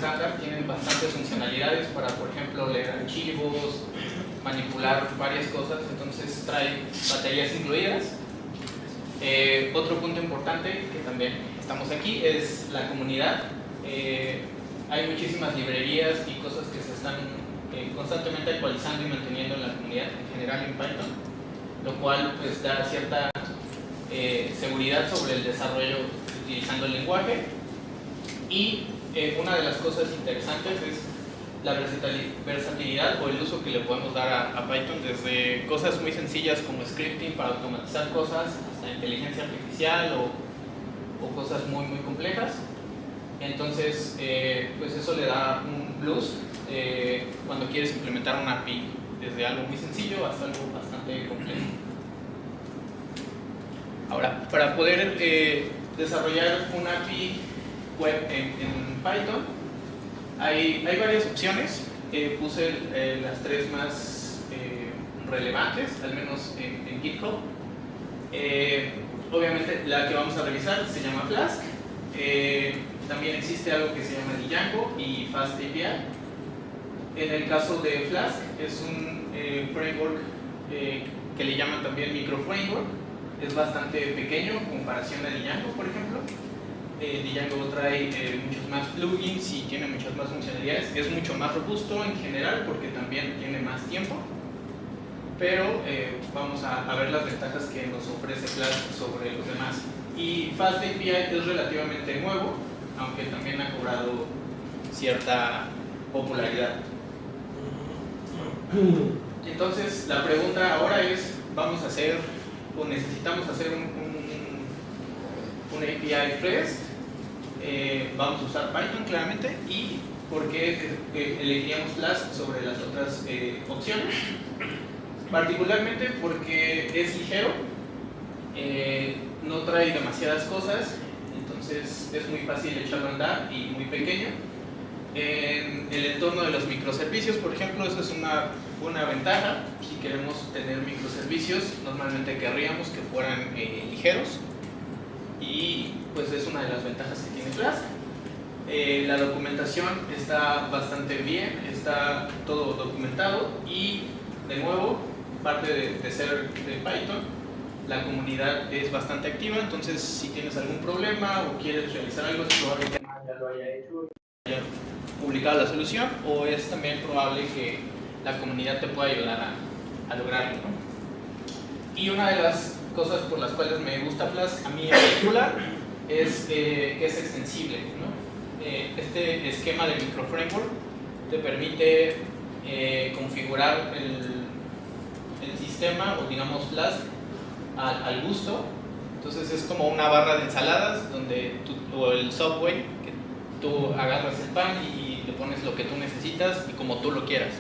estándar tienen bastantes funcionalidades para, por ejemplo, leer archivos, manipular varias cosas, entonces trae baterías incluidas. Otro punto importante que también estamos aquí es la comunidad. Hay muchísimas librerías y cosas que se están constantemente actualizando y manteniendo en la comunidad en general en Python, lo cual pues da cierta seguridad sobre el desarrollo utilizando el lenguaje. Y una de las cosas interesantes es la versatilidad o el uso que le podemos dar a Python, desde cosas muy sencillas como scripting para automatizar cosas hasta inteligencia artificial o cosas muy complejas. Entonces pues eso le da un plus cuando quieres implementar una API, desde algo muy sencillo hasta algo bastante complejo. Ahora, para poder desarrollar una API web en Python hay varias opciones. Puse las tres más relevantes, al menos en GitHub. Obviamente la que vamos a revisar se llama Flask. También existe algo que se llama Django y FastAPI. En el caso de Flask es un framework que le llaman también microframework. Es bastante pequeño en comparación a Django, por ejemplo. Django trae muchos más plugins y tiene muchas más funcionalidades. Es mucho más robusto en general porque también tiene más tiempo. Pero vamos a ver las ventajas que nos ofrece Flask sobre los demás. Y FastAPI es relativamente nuevo, aunque también ha cobrado cierta popularidad. Entonces, la pregunta ahora es, ¿vamos a hacer o necesitamos hacer un API REST? Vamos a usar Python claramente. ¿Y por qué elegiríamos Flask sobre las otras opciones? Particularmente porque es ligero, no trae demasiadas cosas, entonces es muy fácil echarlo a andar y muy pequeño. En el entorno de los microservicios, por ejemplo, eso es una ventaja. Si queremos tener microservicios, normalmente querríamos que fueran ligeros, y pues es una de las ventajas que tiene Flask. La documentación está bastante bien, está todo documentado, y de nuevo, parte de ser de Python, la comunidad es bastante activa. Entonces si tienes algún problema o quieres realizar algo, es probable que ya lo haya hecho, haya publicado la solución, o es también probable que la comunidad te pueda ayudar a lograrlo, ¿no? Y una de las cosas por las cuales me gusta Flask a mí en particular es que es extensible, ¿no? Este esquema de microframework te permite configurar el sistema, o digamos Flask, al gusto. Entonces es como una barra de ensaladas donde o el Subway, que tú agarras el pan y le pones lo que tú necesitas y como tú lo quieras.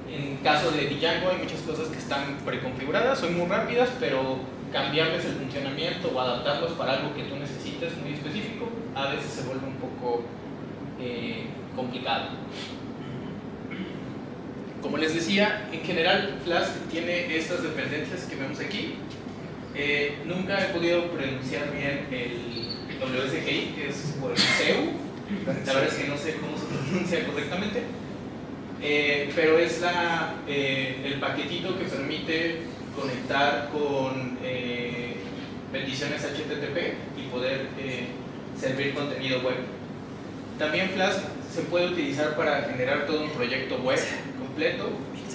En caso de Django hay muchas cosas que están preconfiguradas, son muy rápidas, pero cambiarles el funcionamiento o adaptarlos para algo que tú necesites muy específico a veces se vuelve un poco complicado. Como les decía, en general Flask tiene estas dependencias que vemos aquí. Nunca he podido pronunciar bien el WSGI, que es por el CEU. La verdad es que no sé cómo se pronuncia correctamente. Pero es el paquetito que permite conectar con peticiones HTTP y poder servir contenido web. También Flask se puede utilizar para generar todo un proyecto web completo.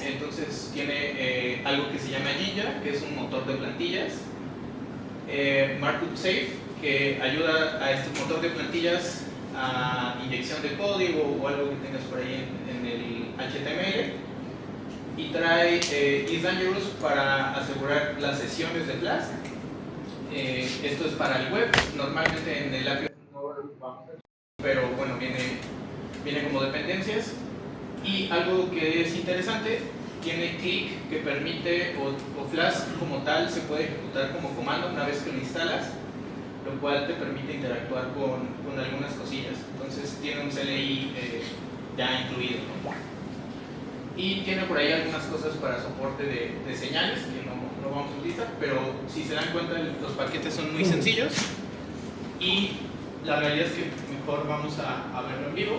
Entonces tiene algo que se llama Jinja, que es un motor de plantillas. Markup Safe, que ayuda a este motor de plantillas a inyección de código o algo que tengas por ahí en el HTML. Y trae isDangerous para asegurar las sesiones de Flask. Esto es para el web. Normalmente en el API no lo vamos a hacer, pero bueno, viene como dependencias. Y algo que es interesante, tiene click, que permite, o Flask como tal se puede ejecutar como comando una vez que lo instalas, lo cual te permite interactuar con algunas cosillas. Entonces tiene un CLI ya incluido, ¿no? Y tiene por ahí algunas cosas para soporte de señales que no vamos a utilizar, pero si se dan cuenta los paquetes son muy sencillos. Y la realidad es que mejor vamos a verlo en vivo.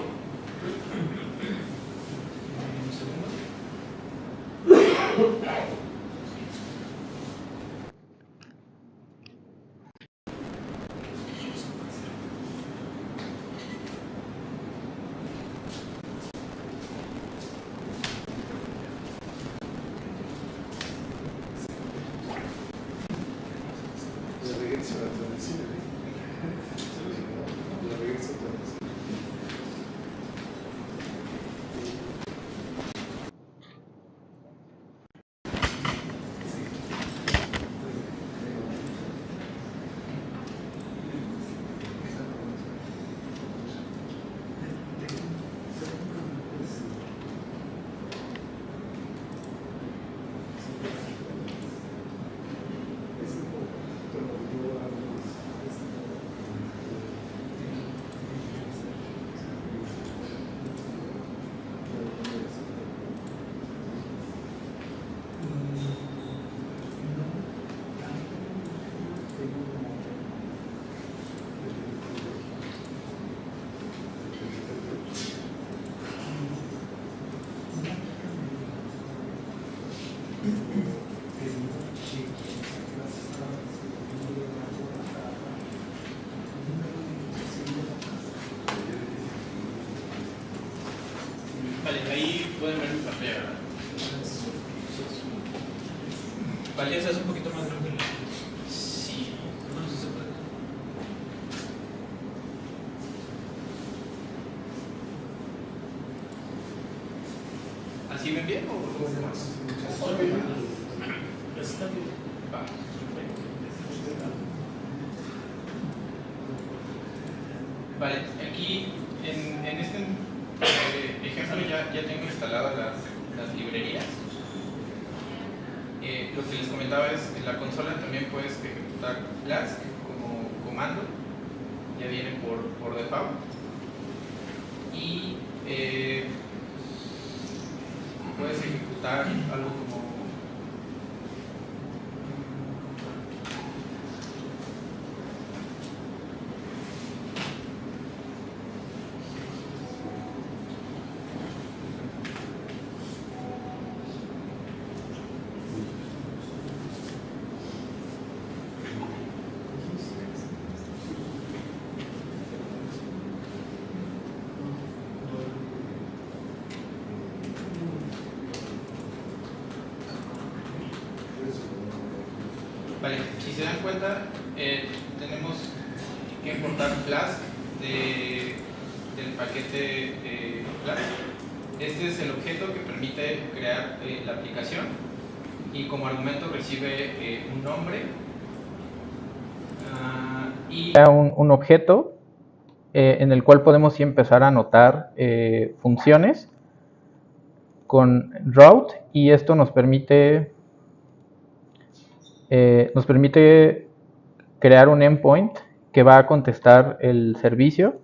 Un segundo. Vale, ahí pueden ver mi pantalla, ¿verdad? Vale, ¿Esa es un poquito más grande? sí. No sé si se puede. ¿Así ven bien o más? Está bien. Va. Vale, aquí en este ejemplo ya tengo instaladas las librerías. Lo que les comentaba es en la consola también puedes ejecutar Flask como comando, ya viene por default. Y puedes ejecutar algo como vale, si se dan cuenta, tenemos que importar Flask del paquete Flask. Este es el objeto que permite crear la aplicación y como argumento recibe un nombre y un objeto en el cual podemos empezar a anotar funciones con route, y esto nos permite crear un endpoint que va a contestar el servicio,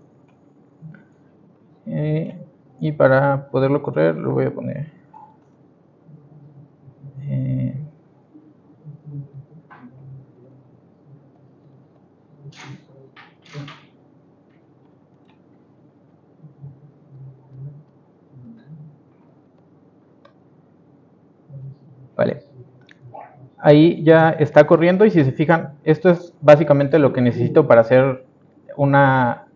y para poderlo correr lo voy a poner vale. Ahí ya está corriendo y si se fijan, esto es básicamente lo que necesito para hacer una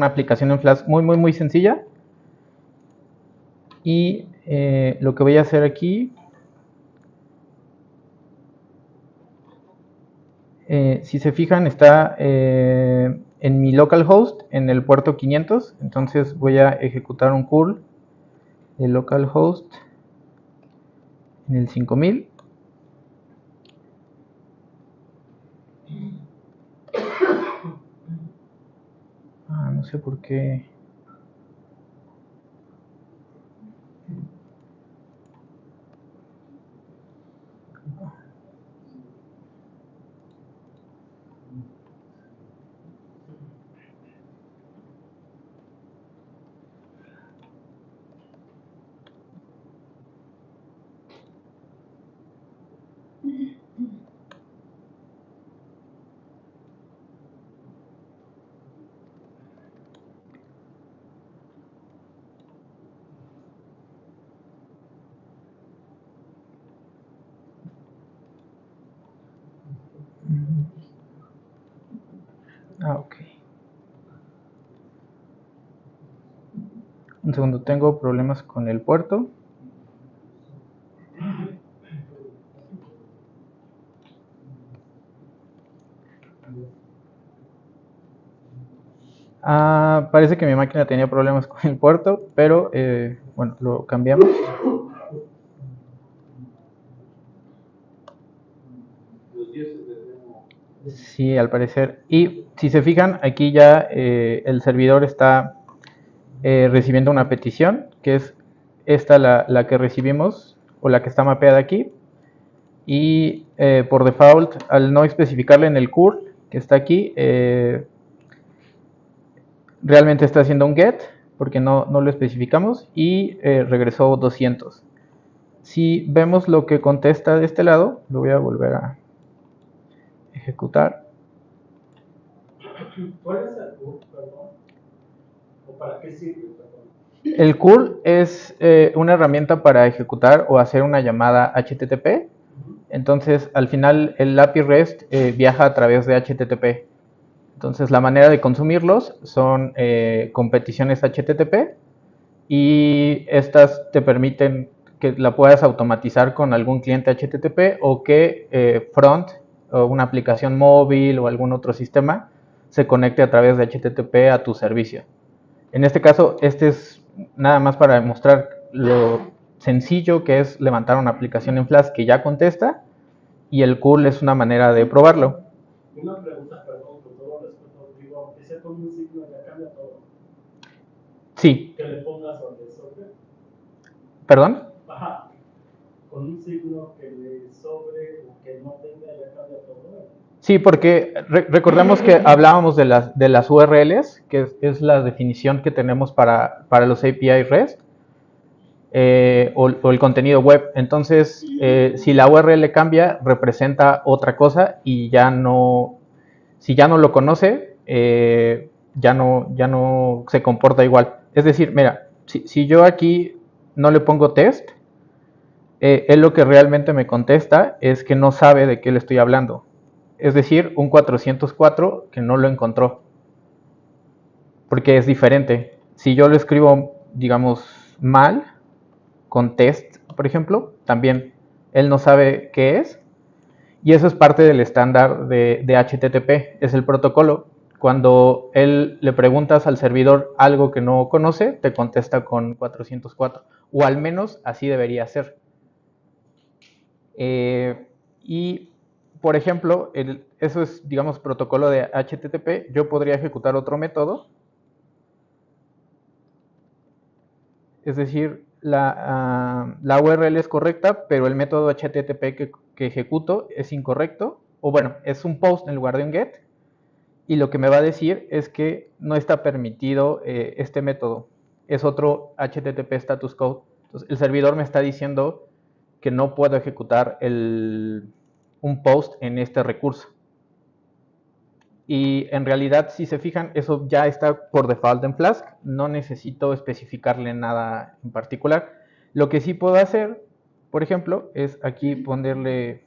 aplicación en Flask muy sencilla. Y lo que voy a hacer aquí, si se fijan, está en mi localhost en el puerto 500. Entonces voy a ejecutar un curl de localhost en el 5000. No sé por qué. Un segundo, tengo problemas con el puerto. Parece que mi máquina tenía problemas con el puerto, pero bueno, lo cambiamos. Sí, al parecer. Y si se fijan, aquí ya el servidor está recibiendo una petición, que es esta la que recibimos, o la que está mapeada aquí. Y por default, al no especificarle en el curl, que está aquí, realmente está haciendo un get, porque no lo especificamos, y regresó 200. Si vemos lo que contesta de este lado, lo voy a volver a ejecutar. ¿Cuál es el curl, perdón? ¿O para qué sirve, perdón? El curl es una herramienta para ejecutar o hacer una llamada HTTP. Entonces, al final, el API REST viaja a través de HTTP. Entonces, la manera de consumirlos son con peticiones HTTP, y estas te permiten que la puedas automatizar con algún cliente HTTP, o que Front o una aplicación móvil o algún otro sistema se conecte a través de HTTP a tu servicio. En este caso, este es nada más para demostrar lo sencillo que es levantar una aplicación en Flask que ya contesta, y el curl es una manera de probarlo. Una pregunta, perdón, con todo respeto, digo, aunque sea con un signo ya cambia todo. Sí. Que le pongas donde sobre. ¿Perdón? Ajá. Con un signo que le sobre o que no tenga ya cambia todo. Sí, porque recordemos que hablábamos de las URLs, que es la definición que tenemos para los API REST, o el contenido web. Entonces, si la URL cambia, representa otra cosa, y si ya no lo conoce, ya no se comporta igual. Es decir, mira, si yo aquí no le pongo test, él lo que realmente me contesta es que no sabe de qué le estoy hablando. Es decir, un 404 que no lo encontró. Porque es diferente. Si yo lo escribo, digamos, mal, con test, por ejemplo, también él no sabe qué es. Y eso es parte del estándar de HTTP, es el protocolo. Cuando él le preguntas al servidor algo que no conoce, te contesta con 404. O al menos así debería ser. Y, por ejemplo, eso es, digamos, protocolo de HTTP. Yo podría ejecutar otro método. Es decir, la URL es correcta, pero el método HTTP que ejecuto es incorrecto. O bueno, es un post en lugar de un get. Y lo que me va a decir es que no está permitido este método. Es otro HTTP status code. Entonces, el servidor me está diciendo que no puedo ejecutar un post en este recurso. Y en realidad, si se fijan, eso ya está por default en Flask. No necesito especificarle nada en particular. Lo que sí puedo hacer, por ejemplo, es aquí ponerle...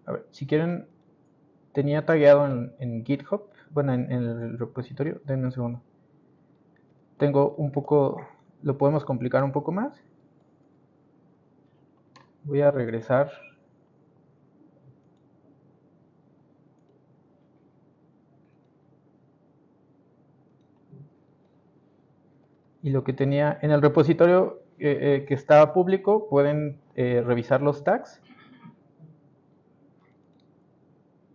a ver, si quieren, tenía tagueado en GitHub, bueno, en el repositorio. Denme un segundo. Tengo un poco... Lo podemos complicar un poco más. Voy a regresar. Y lo que tenía en el repositorio que estaba público, pueden revisar los tags.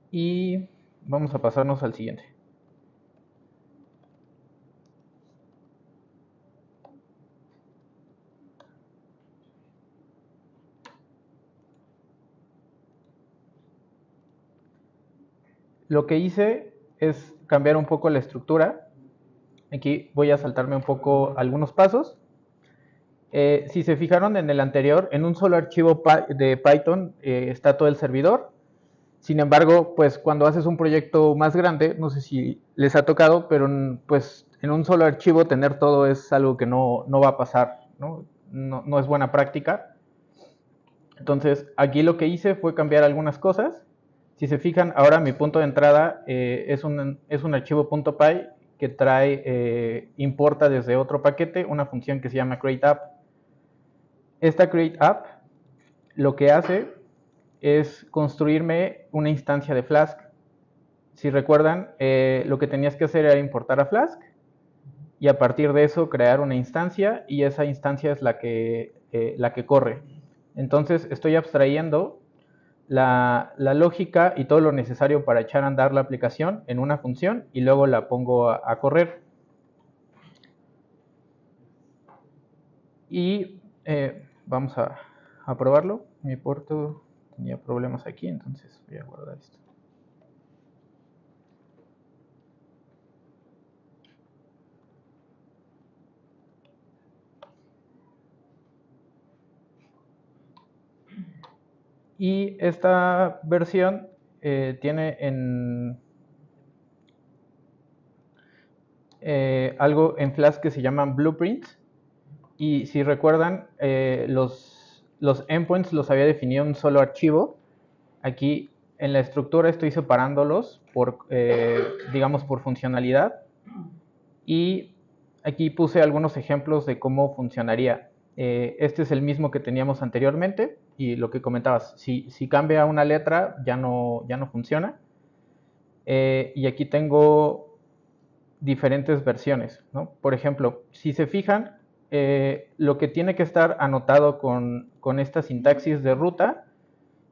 Y vamos a pasarnos al siguiente. Lo que hice es cambiar un poco la estructura. Aquí voy a saltarme un poco algunos pasos. Si se fijaron en el anterior, en un solo archivo de Python está todo el servidor. Sin embargo, pues cuando haces un proyecto más grande, no sé si les ha tocado, pero pues en un solo archivo tener todo es algo que no va a pasar, ¿no? No es buena práctica. Entonces, aquí lo que hice fue cambiar algunas cosas. Si se fijan, ahora mi punto de entrada es un archivo .py que trae, importa desde otro paquete una función que se llama createApp. Esta createApp lo que hace es construirme una instancia de Flask. Si recuerdan, lo que tenías que hacer era importar a Flask y a partir de eso crear una instancia, y esa instancia es la que corre. Entonces estoy abstrayendo la lógica y todo lo necesario para echar a andar la aplicación en una función y luego la pongo a correr. Y vamos a probarlo. Mi puerto tenía problemas aquí, entonces voy a guardar esto. Y esta versión tiene algo en Flask que se llaman blueprints. Y si recuerdan, los endpoints los había definido en un solo archivo. Aquí en la estructura estoy separándolos por, digamos, por funcionalidad. Y aquí puse algunos ejemplos de cómo funcionaría. Este es el mismo que teníamos anteriormente y lo que comentabas, si cambia una letra ya no funciona. Y aquí tengo diferentes versiones, ¿no? Por ejemplo, si se fijan, lo que tiene que estar anotado con esta sintaxis de ruta,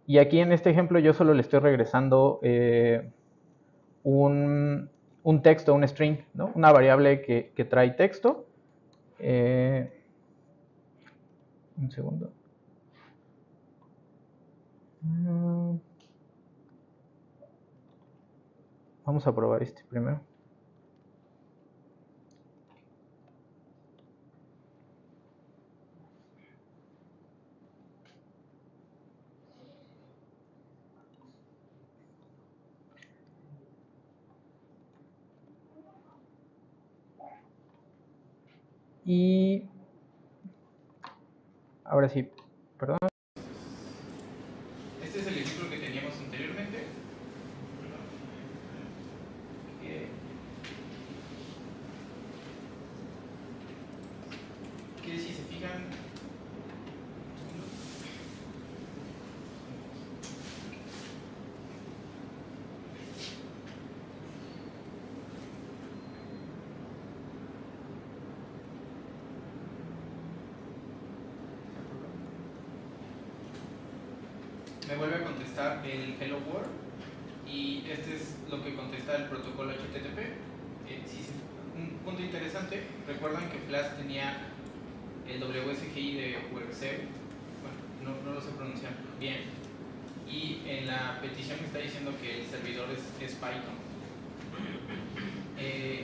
y aquí en este ejemplo yo solo le estoy regresando un texto, un string, ¿no? Una variable que trae texto. Un segundo. Vamos a probar este primero. Y ahora sí, perdón. Este es el ejemplo que teníamos anteriormente. Que si se fijan, me vuelve a contestar el Hello World, y este es lo que contesta el protocolo HTTP. Un punto interesante, recuerdan que Flask tenía el WSGI de WebServer, bueno, no lo sé pronunciar bien, y en la petición está diciendo que el servidor es Python.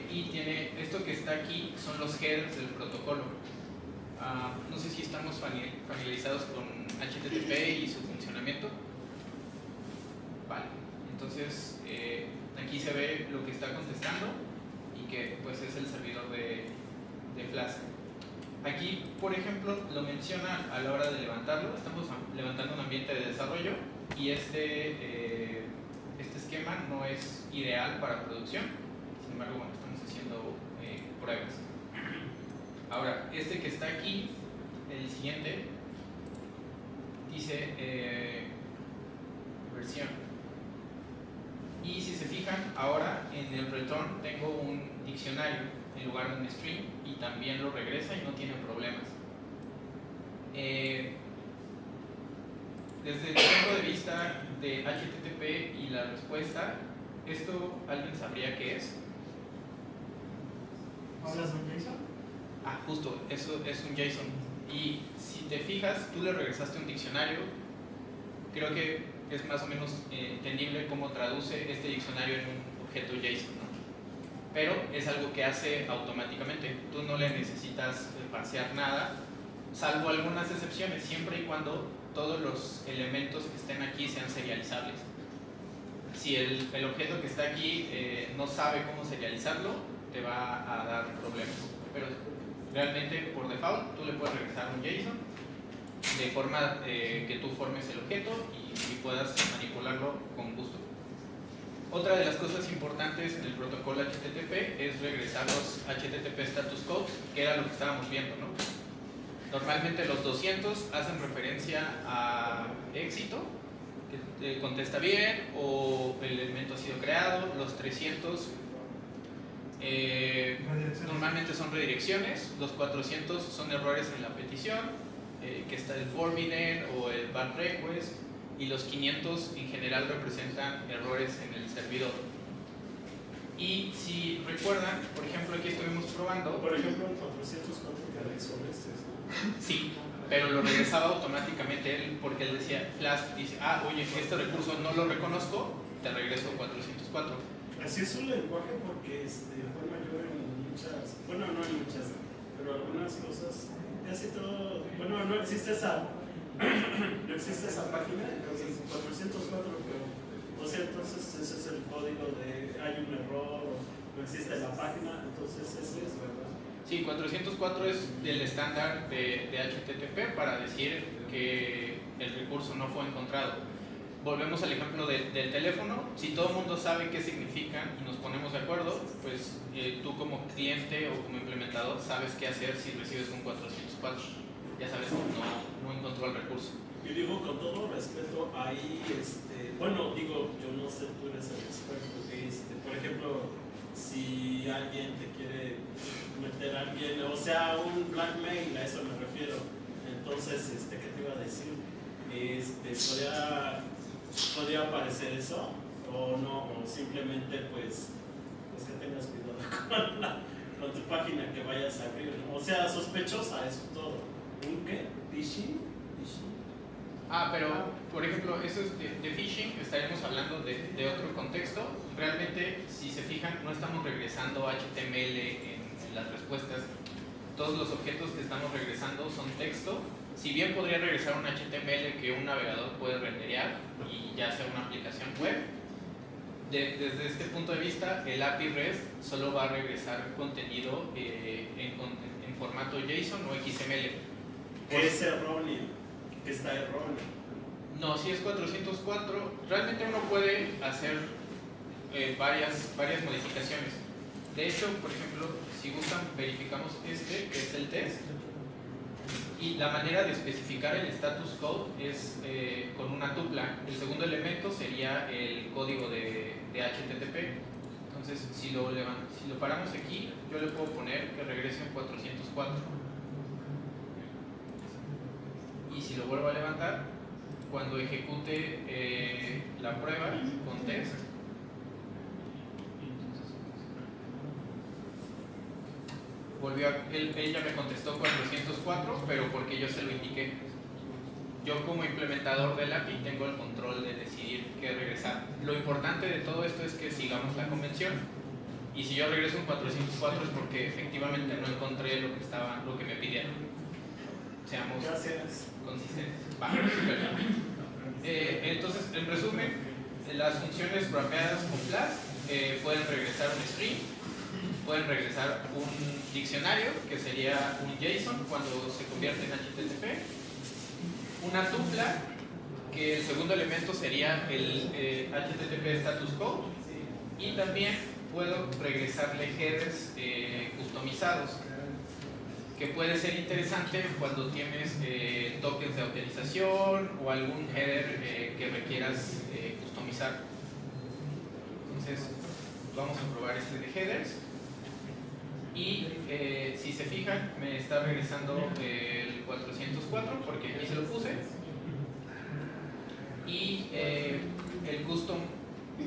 Y tiene esto que está aquí, son los headers del protocolo. No sé si estamos familiarizados con HTTP y su funcionamiento. Vale, entonces aquí se ve lo que está contestando y que pues es el servidor de Flask. Aquí, por ejemplo, lo menciona a la hora de levantarlo. Estamos levantando un ambiente de desarrollo y este esquema no es ideal para producción. Sin embargo, bueno, estamos haciendo pruebas. Ahora, este que está aquí, el siguiente, dice versión. Y si se fijan, ahora en el return tengo un diccionario en lugar de un string y también lo regresa y no tiene problemas. Desde el punto de vista de HTTP y la respuesta, ¿esto alguien sabría qué es? ¿Hablas de un JSON? Justo, eso es un JSON. Y si te fijas, tú le regresaste un diccionario. Creo que es más o menos entendible cómo traduce este diccionario en un objeto JSON, ¿no? Pero es algo que hace automáticamente. Tú no le necesitas parsear nada, salvo algunas excepciones, siempre y cuando todos los elementos que estén aquí sean serializables. Si el objeto que está aquí no sabe cómo serializarlo, te va a dar problemas. Pero realmente, por default, tú le puedes regresar un JSON de forma que tú formes el objeto y puedas manipularlo con gusto. Otra de las cosas importantes en el protocolo HTTP es regresar los HTTP status codes, que era lo que estábamos viendo, ¿no? Normalmente los 200 hacen referencia a éxito, que contesta bien o el elemento ha sido creado. Los 300 normalmente son redirecciones. Los 400 son errores en la petición, que está el forbidden o el bad request. Y los 500 en general representan errores en el servidor. Y si recuerdan, por ejemplo, aquí estuvimos probando. Por ejemplo, en 404 que resolviste, ¿no? Sí, pero lo regresaba automáticamente él, porque él decía, Flask dice, oye, este recurso no lo reconozco, te regreso 404. Así es un lenguaje porque, bueno, yo en muchas, bueno, no en muchas, pero algunas cosas, casi todo, bueno, no existe esa página, entonces 404, pero, o sea, entonces ese es el código de, hay un error, no existe la página, entonces ese es, ¿verdad? Sí, 404 es el estándar de HTTP para decir que el recurso no fue encontrado. Volvemos al ejemplo del teléfono. Si todo el mundo sabe qué significan y nos ponemos de acuerdo, pues tú como cliente o como implementador sabes qué hacer si recibes un 404. Ya sabes que no encontró el recurso. Y digo, con todo respeto, ahí, bueno, digo, yo no sé, tú eres el experto, por ejemplo, si alguien te quiere meter a alguien, o sea, un blackmail, a eso me refiero, entonces, ¿qué te iba a decir? ¿Podría aparecer eso? ¿O no? ¿O simplemente, pues que tengas cuidado con tu página que vayas a abrir, ¿no? O sea, sospechosa, eso todo. ¿Un qué? ¿Phishing? Pero, por ejemplo, eso es de phishing, estaríamos hablando de otro contexto. Realmente, si se fijan, no estamos regresando HTML en las respuestas. Todos los objetos que estamos regresando son texto. Si bien podría regresar un HTML que un navegador puede renderear y ya sea una aplicación web, desde este punto de vista, el API REST solo va a regresar contenido en formato JSON o XML. Es erróneo. Está erróneo. No, si es 404, realmente uno puede hacer varias modificaciones. De hecho, por ejemplo, si gustan, verificamos que es el test. Y la manera de especificar el status code es con una tupla. El segundo elemento sería el código de HTTP. Entonces, si lo paramos aquí, yo le puedo poner que regrese en 404. Y si lo vuelvo a levantar, cuando ejecute la prueba con test, ella me contestó 404, pero porque yo se lo indiqué. Yo como implementador del API tengo el control de decidir qué regresar. Lo importante de todo esto es que sigamos la convención. Y si yo regreso un 404 es porque efectivamente no encontré lo que me pidieron. Seamos consistentes. Entonces, en resumen, las funciones wrapeadas con Flask pueden regresar un string, pueden regresar un diccionario, que sería un JSON cuando se convierte en HTTP, una tupla, que el segundo elemento sería el HTTP status code, y también puedo regresarle headers customizados, que puede ser interesante cuando tienes tokens de autorización o algún header que requieras customizar. Entonces, vamos a probar este de headers. Y si se fijan, me está regresando el 404 porque aquí se lo puse. Y el custom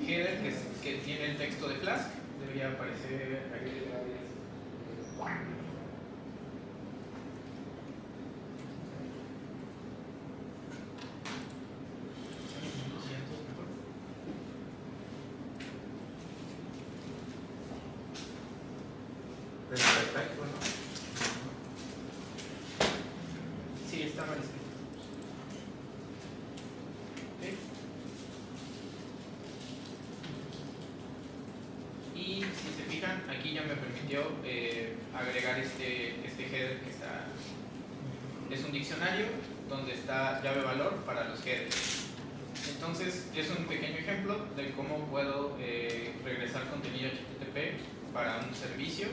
header que tiene el texto de Flask debería aparecer aquí. Perfecto, ¿no? Sí, está mal escrito. ¿Okay? Y si se fijan, aquí ya me permitió agregar este header que es un diccionario donde está llave valor para los headers. Entonces, es un pequeño ejemplo de cómo puedo regresar contenido HTTP para un servicio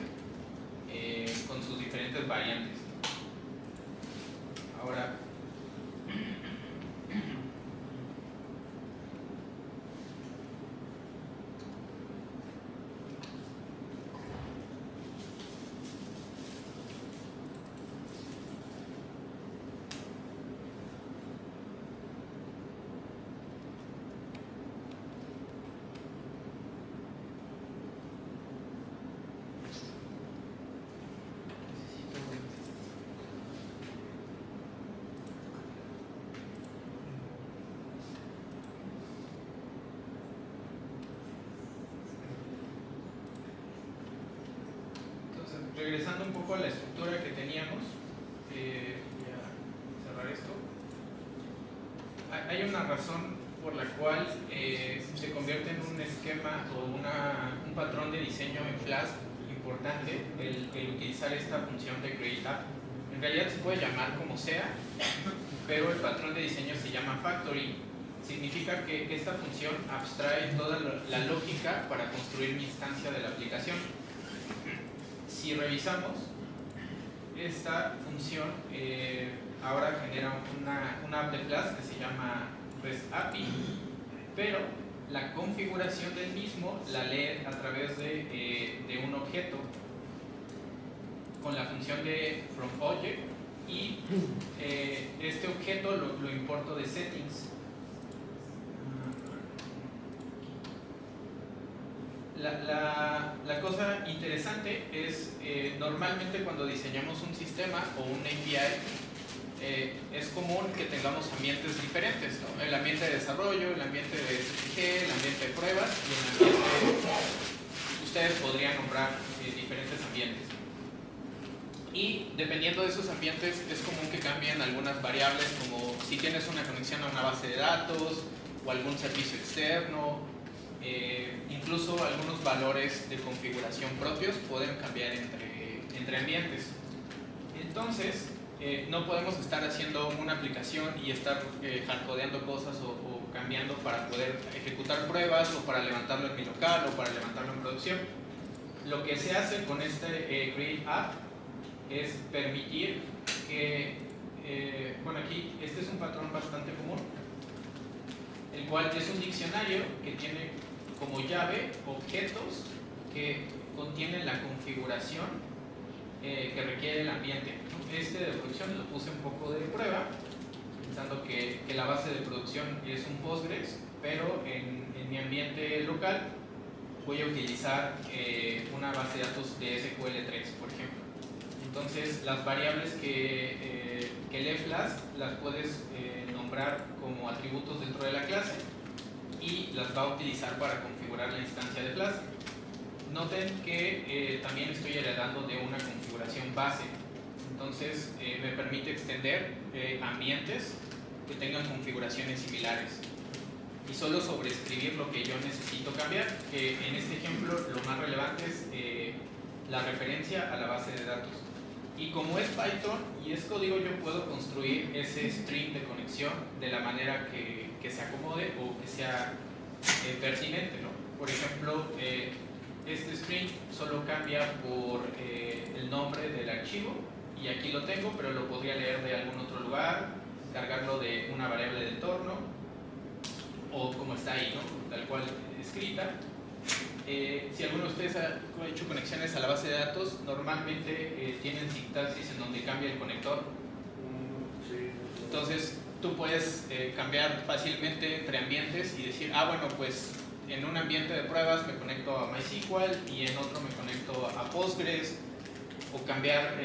con sus diferentes variantes. Ahora, regresando un poco a la estructura que teníamos, voy a cerrar esto. Hay una razón por la cual se convierte en un esquema o un patrón de diseño en Flask importante el utilizar esta función de createApp. En realidad se puede llamar como sea, pero el patrón de diseño se llama factory. Significa que esta función abstrae toda la lógica para construir mi instancia de la aplicación. Si revisamos, esta función ahora genera una app de Flask que se llama REST API, pero la configuración del mismo la lee a través de un objeto con la función de FromObject y este objeto lo importo de settings. La cosa interesante es, normalmente cuando diseñamos un sistema o un API, es común que tengamos ambientes diferentes, ¿no? El ambiente de desarrollo, el ambiente de SPG, el ambiente de pruebas y el ambiente, ustedes podrían nombrar diferentes ambientes. Y dependiendo de esos ambientes es común que cambien algunas variables, como si tienes una conexión a una base de datos o algún servicio externo. Incluso algunos valores de configuración propios pueden cambiar entre ambientes. Entonces, no podemos estar haciendo una aplicación y estar hardcodeando cosas o cambiando para poder ejecutar pruebas o para levantarlo en mi local o para levantarlo en producción. Lo que se hace con este createApp es permitir que, bueno, aquí este es un patrón bastante común, el cual es un diccionario que tiene como llave objetos que contienen la configuración que requiere el ambiente. Este de producción lo puse un poco de prueba, pensando que la base de producción es un Postgres, pero en mi ambiente local voy a utilizar una base de datos de SQL3, por ejemplo. Entonces, las variables que lee Flask las puedes nombrar como atributos dentro de la clase y las va a utilizar para configurar la instancia de Flask. Noten que también estoy heredando de una configuración base, entonces me permite extender ambientes que tengan configuraciones similares y solo sobreescribir lo que yo necesito cambiar, que en este ejemplo lo más relevante es la referencia a la base de datos. Y como es Python y es código, yo puedo construir ese string de conexión de la manera que se acomode o que sea pertinente, ¿no? Por ejemplo, este string solo cambia por el nombre del archivo y aquí lo tengo, pero lo podría leer de algún otro lugar, cargarlo de una variable de entorno o como está ahí, ¿no? Tal cual escrita. Si alguno de ustedes ha hecho conexiones a la base de datos, normalmente tienen sintaxis en donde cambia el conector. Entonces tú puedes cambiar fácilmente entre ambientes y decir, bueno, pues en un ambiente de pruebas me conecto a MySQL y en otro me conecto a Postgres, o cambiar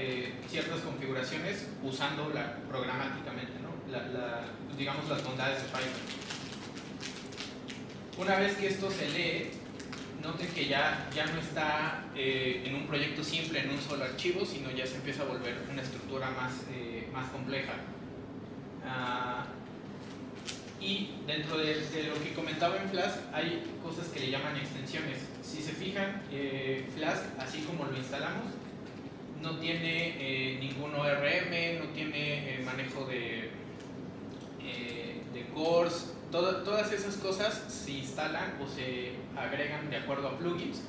ciertas configuraciones usándola programáticamente, ¿no? Digamos las bondades de Python. Una vez que esto se lee, noten que ya no está en un proyecto simple, en un solo archivo, sino ya se empieza a volver una estructura más compleja. Y dentro de lo que comentaba en Flask, hay cosas que le llaman extensiones. Si se fijan, Flask, así como lo instalamos, no tiene ningún ORM, no tiene manejo de cores. todas esas cosas se instalan o se agregan de acuerdo a plugins.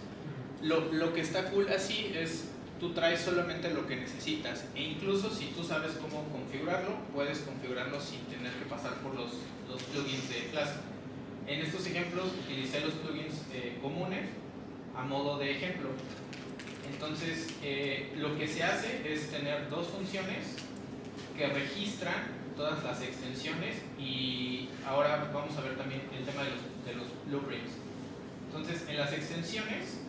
Lo que está cool así es tú traes solamente lo que necesitas, e incluso si tú sabes cómo configurarlo, puedes configurarlo sin tener que pasar por los plugins de clase. En estos ejemplos utilicé los plugins comunes a modo de ejemplo. Entonces lo que se hace es tener dos funciones que registran todas las extensiones, y ahora vamos a ver también el tema de los blueprints. Entonces, en las extensiones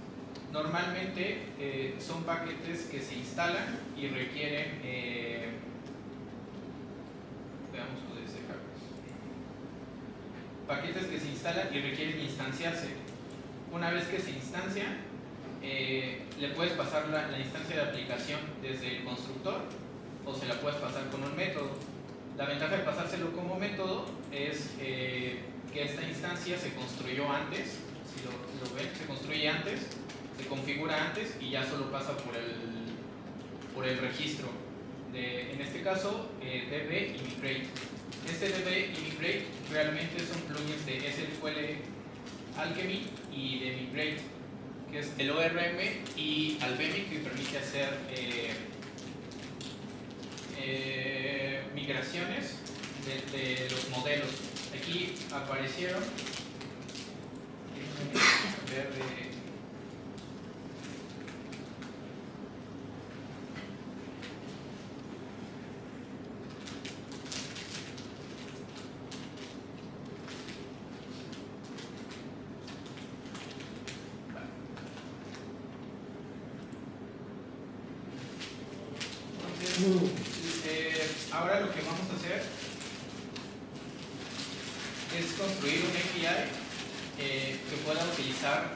normalmente son paquetes que se instalan y requieren veamos UDS paquetes que se instalan y requieren instanciarse. Una vez que se instancian, le puedes pasar la instancia de aplicación desde el constructor o se la puedes pasar con un método. La ventaja de pasárselo como método es que esta instancia se construyó antes, si lo ven, se construye antes, se configura antes y ya solo pasa por el registro. En este caso, db y migrate. Este db y migrate realmente son plugins de SQL Alchemy y de migrate, que es el ORM y Alchemy, que permite hacer migraciones de los modelos. Aquí aparecieron ahora lo que vamos a hacer es construir un API que pueda utilizar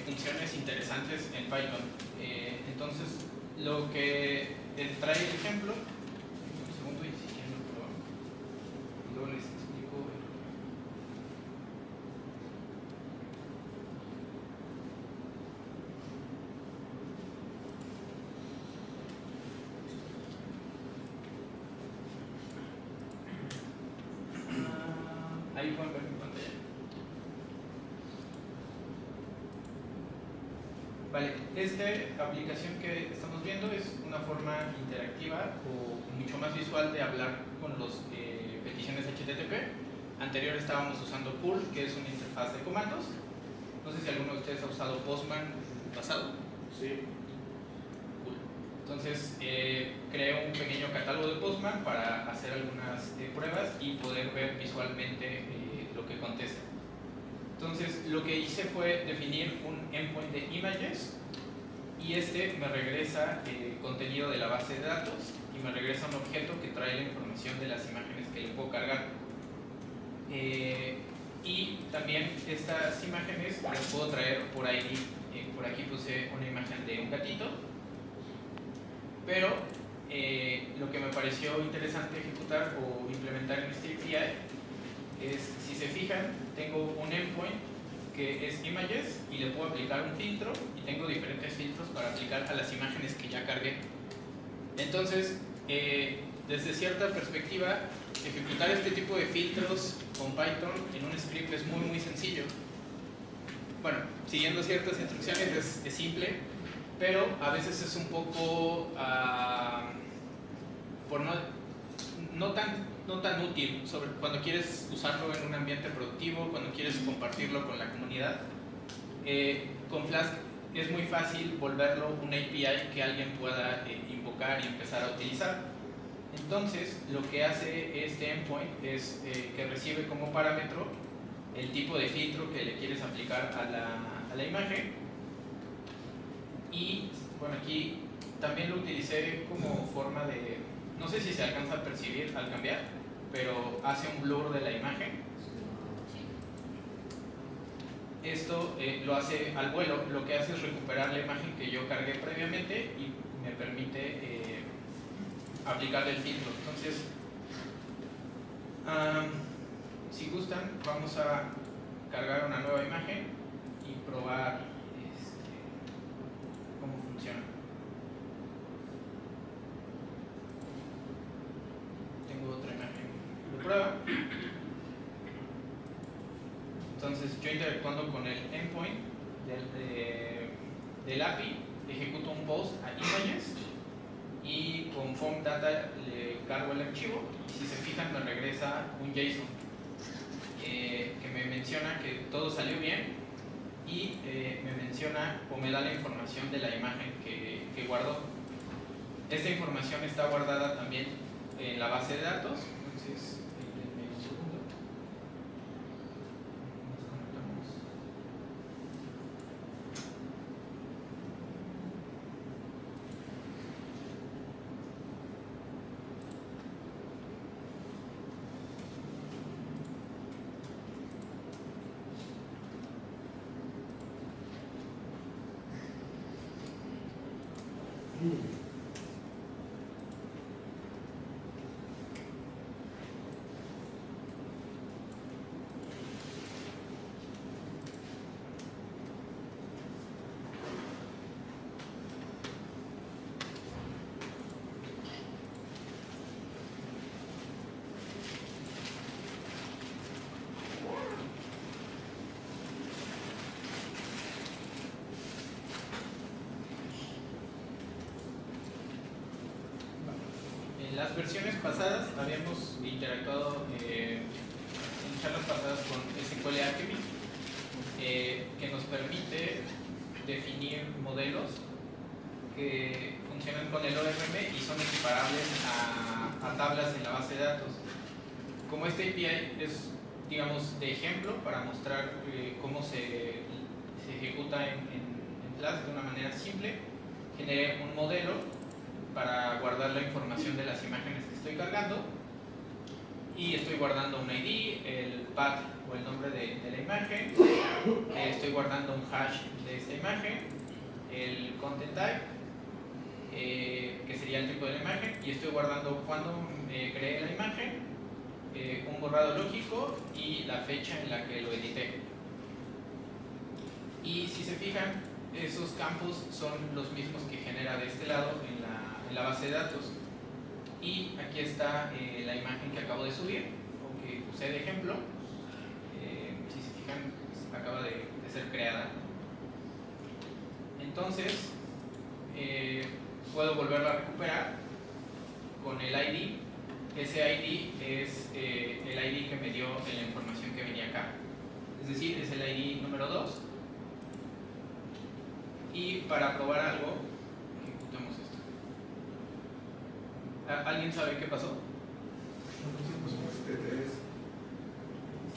funciones interesantes en Python. Entonces, lo que trae el ejemplo, un segundo y si quieren lo probamos, y luego les explico. Ahí pueden ver mi pantalla. Vale, esta aplicación que estamos viendo es una forma interactiva o mucho más visual de hablar con los peticiones HTTP. Anterior estábamos usando Pool, que es una interfaz de comandos. No sé si alguno de ustedes ha usado Postman en el pasado. Sí. Pool. Entonces, creé un pequeño catálogo de Postman para hacer algunas pruebas y poder ver visualmente lo que contesta. Entonces, lo que hice fue definir un endpoint de images y este me regresa contenido de la base de datos y me regresa un objeto que trae la información de las imágenes que le puedo cargar. Y también estas imágenes las puedo traer por ID. Por aquí puse una imagen de un gatito, pero lo que me pareció interesante ejecutar o implementar en este API es, si se fijan, tengo un endpoint que es images y le puedo aplicar un filtro y tengo diferentes filtros para aplicar a las imágenes que ya cargué. Entonces, desde cierta perspectiva, ejecutar este tipo de filtros con Python en un script es muy sencillo. Bueno, siguiendo ciertas instrucciones es simple, pero a veces es un poco no tan útil, sobre cuando quieres usarlo en un ambiente productivo, cuando quieres compartirlo con la comunidad. Con Flask es muy fácil volverlo un API que alguien pueda invocar y empezar a utilizar. Entonces, lo que hace este endpoint es que recibe como parámetro el tipo de filtro que le quieres aplicar a la imagen. Y bueno, aquí también lo utilicé como forma de, no sé si se alcanza a percibir al cambiar, pero hace un blur de la imagen. Esto lo hace al vuelo, lo que hace es recuperar la imagen que yo cargué previamente y me permite aplicarle el filtro. Entonces, si gustan, vamos a cargar una nueva imagen y probar cómo funciona. Tengo otra imagen de prueba. yo interactuando con el endpoint del API, ejecuto un post a images y con form data le cargo el archivo y si se fijan me regresa un JSON que me menciona que todo salió bien y me menciona o me da la información de la imagen que guardó. Esta información está guardada también en la base de datos, entonces denme un segundo. Nos conectamos. En las versiones pasadas habíamos interactuado en charlas pasadas con SQL Alchemy, que nos permite definir modelos que funcionan con el ORM y son equiparables a tablas en la base de datos. Como este API es, digamos, de ejemplo para mostrar cómo se ejecuta en Flask de una manera simple, generé un modelo para guardar la información de las imágenes que estoy cargando y estoy guardando un ID, el path o el nombre de la imagen, estoy guardando un hash de esta imagen, el content type, que sería el tipo de la imagen, y estoy guardando cuándo creé la imagen, un borrado lógico y la fecha en la que lo edité. Y si se fijan, esos campos son los mismos que genera de este lado en la base de datos. Y aquí está la imagen que acabo de subir, o que usé de ejemplo. Si se fijan, pues, acaba de ser creada. Entonces, puedo volverla a recuperar con el ID. Ese ID es el ID que me dio la información que venía acá. Es decir, es el ID número 2. Y para probar algo, ejecutemos esto. ¿Alguien sabe qué pasó?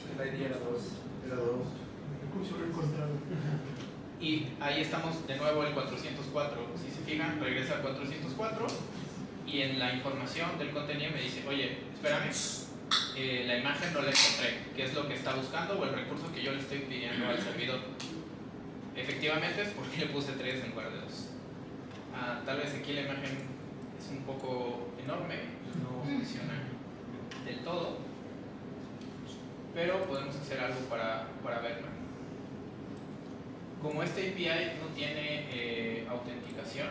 El ID era 2. Era 2. Y ahí estamos de nuevo el 404. Si se fijan, regresa al 404 y en la información del contenido me dice, oye, espérame, la imagen no la encontré, ¿qué es lo que está buscando o el recurso que yo le estoy pidiendo al servidor? Efectivamente es porque le puse 3 en lugar de 2. Tal vez aquí la imagen es un poco enorme, no funciona del todo, pero podemos hacer algo para verlo. Como este API no tiene autenticación,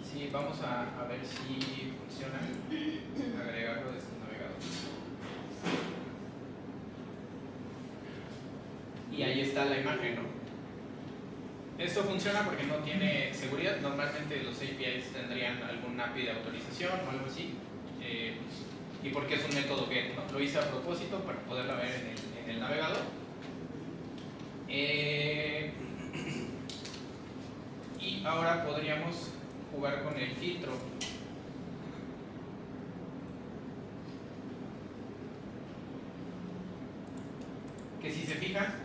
sí, vamos a ver si funciona agregarlo desde el navegador. Y ahí está la imagen, ¿no? Esto funciona porque no tiene seguridad. Normalmente los APIs tendrían algún API de autorización o algo así. Y porque es un método get, ¿no? Lo hice a propósito para poderla ver en el navegador. Y ahora podríamos jugar con el filtro. Que si se fijan,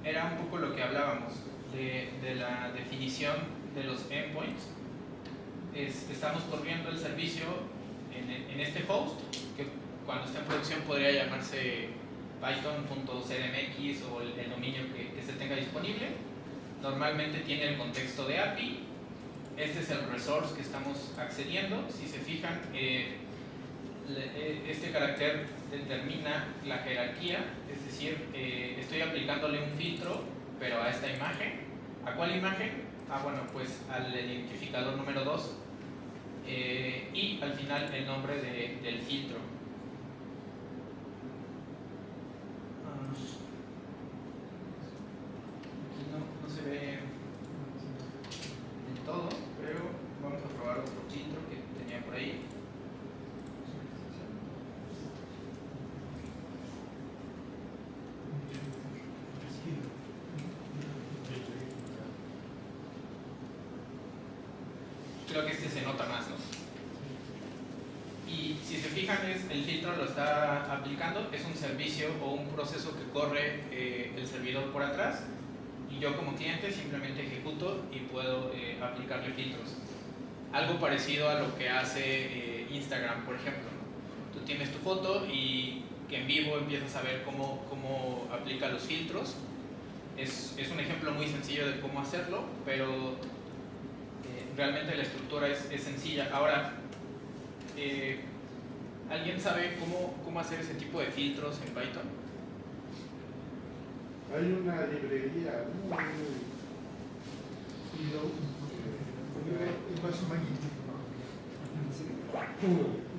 era un poco lo que hablábamos de la definición de los endpoints. Estamos corriendo el servicio en este host, que cuando está en producción podría llamarse python.cdmx o el dominio que se tenga disponible. Normalmente tiene el contexto de API. Este es el resource que estamos accediendo. Si se fijan, este carácter determina la jerarquía, es decir, estoy aplicándole un filtro, pero a esta imagen. ¿A cuál imagen? Bueno, pues al identificador número 2 y al final el nombre del filtro. ese se nota más, ¿no? Y si se fijan, el filtro lo está aplicando, es un servicio o un proceso que corre el servidor por atrás, y yo como cliente simplemente ejecuto y puedo aplicarle filtros. Algo parecido a lo que hace Instagram, por ejemplo, ¿no? Tú tienes tu foto y que en vivo empiezas a ver cómo aplica los filtros. Es un ejemplo muy sencillo de cómo hacerlo, pero realmente la estructura es sencilla. Ahora, ¿alguien sabe cómo hacer ese tipo de filtros en Python? Hay una librería muy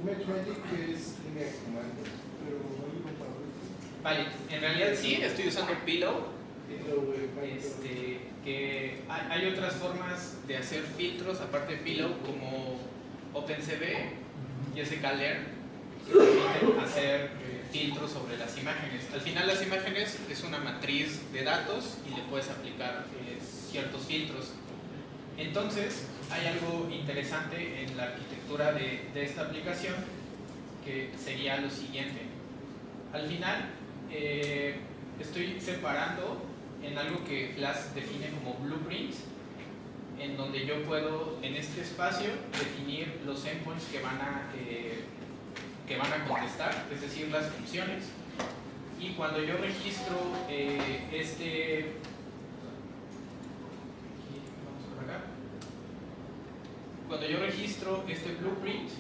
MetroID que es línea de comando, pero Vale, en realidad sí, estoy usando Pillow. Que hay otras formas de hacer filtros aparte de Pillow, como OpenCV y sklearn, que permiten hacer filtros sobre las imágenes. Al final las imágenes es una matriz de datos y le puedes aplicar ciertos filtros. Entonces hay algo interesante en la arquitectura de esta aplicación, que sería lo siguiente. Al final estoy separando en algo que Flask define como blueprints, en donde yo puedo en este espacio definir los endpoints que van a contestar, es decir, las funciones. Y cuando yo registro cuando yo registro este blueprint,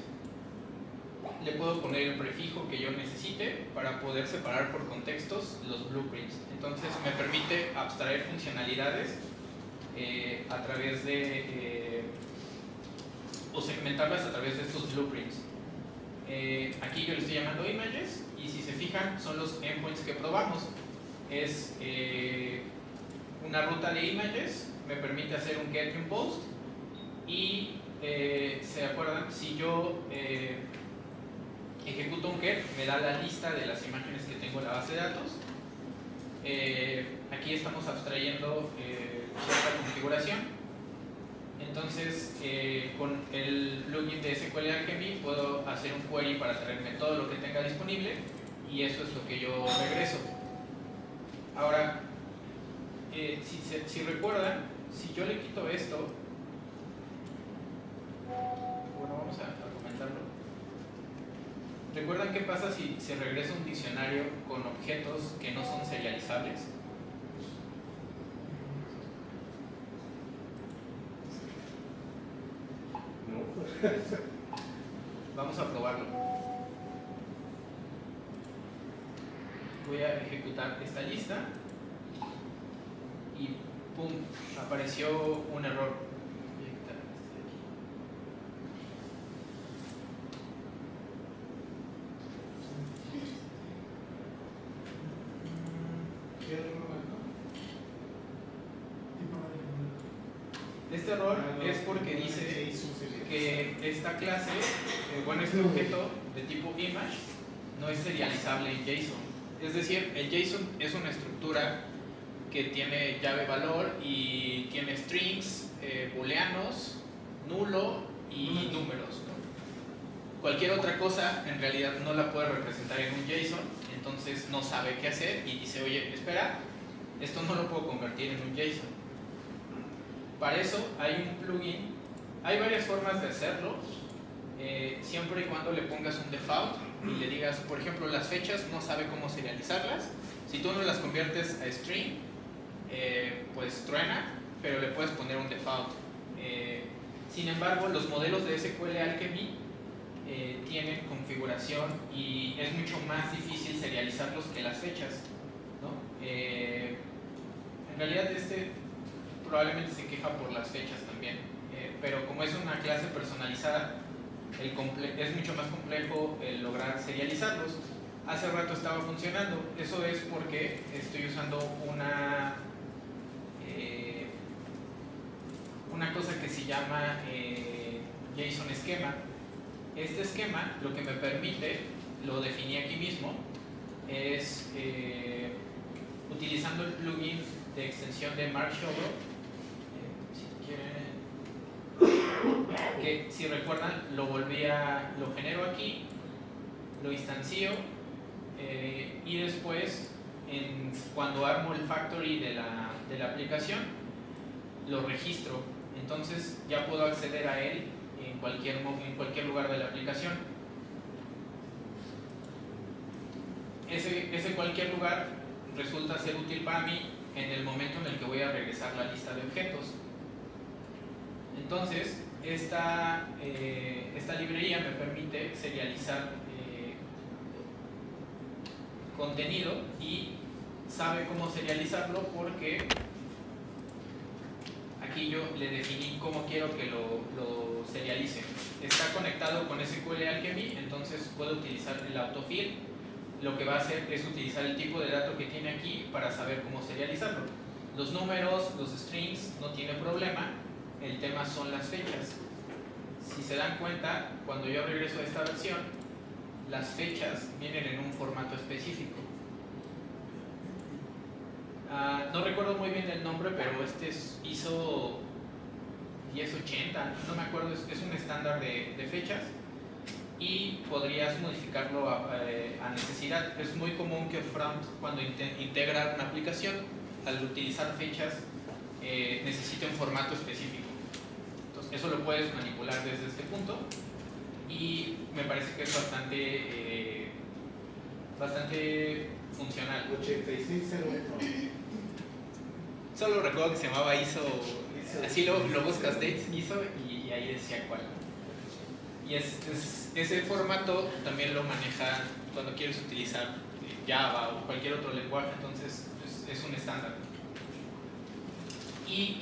le puedo poner el prefijo que yo necesite para poder separar por contextos los blueprints. Entonces me permite abstraer funcionalidades a través de o segmentarlas a través de estos blueprints. Aquí yo le estoy llamando images, y si se fijan son los endpoints que probamos. Es una ruta de images, me permite hacer un get y un post, y ¿se acuerdan? Si yo ejecuto un get, me da la lista de las imágenes que tengo en la base de datos. Aquí estamos abstrayendo cierta configuración. Entonces, con el plugin de SQL Alchemy puedo hacer un query para traerme todo lo que tenga disponible, y eso es lo que yo regreso. Ahora, si recuerdan, si yo le quito esto, bueno, vamos a comentarlo. ¿Recuerdan qué pasa si se regresa un diccionario con objetos que no son serializables? Vamos a probarlo. Voy a ejecutar esta lista y ¡pum! Apareció un error. Voy a quitar este de aquí. Este error es porque dice que esta clase, bueno, este objeto de tipo image no es serializable en JSON. Es decir, el JSON es una estructura que tiene llave valor y tiene strings, booleanos, nulo y números, ¿no? Cualquier otra cosa en realidad no la puede representar en un JSON, entonces no sabe qué hacer y dice, oye, espera, esto no lo puedo convertir en un JSON. Para eso hay un plugin, hay varias formas de hacerlo, siempre y cuando le pongas un default y le digas, por ejemplo, las fechas no sabe cómo serializarlas. Si tú no las conviertes a string, pues truena, pero le puedes poner un default. Sin embargo, los modelos de SQL Alchemy tienen configuración y es mucho más difícil serializarlos que las fechas, ¿no? En realidad probablemente se queja por las fechas también, pero como es una clase personalizada, es mucho más complejo el lograr serializarlos. Hace rato estaba funcionando, eso es porque estoy usando una cosa que se llama JSON esquema. Este esquema lo que me permite, lo definí aquí mismo, es utilizando el plugin de extensión de Mark Showrow. Si quieren, que si recuerdan lo genero aquí, lo instancio y después cuando armo el factory de la aplicación lo registro. Entonces ya puedo acceder a él en cualquier lugar de la aplicación. Ese cualquier lugar resulta ser útil para mí en el momento en el que voy a regresar la lista de objetos. Entonces, esta librería me permite serializar contenido y sabe cómo serializarlo porque aquí yo le definí cómo quiero que lo serialice. Está conectado con SQL Alchemy, entonces puedo utilizar el autofill. Lo que va a hacer es utilizar el tipo de dato que tiene aquí para saber cómo serializarlo. Los números, los strings, no tiene problema. El tema son las fechas. Si se dan cuenta, cuando yo regreso a esta versión, las fechas vienen en un formato específico. No recuerdo muy bien el nombre, pero este es ISO 1080, no me acuerdo, es un estándar de fechas y podrías modificarlo a necesidad. Es muy común que Front, cuando integra una aplicación, al utilizar fechas, necesite un formato específico. Entonces, eso lo puedes manipular desde este punto y me parece que es bastante funcional. 8601. Solo recuerdo que se llamaba ISO, así lo buscas, ISO, y ahí decía cuál. Y ese formato también lo maneja cuando quieres utilizar Java o cualquier otro lenguaje, entonces es un estándar. Y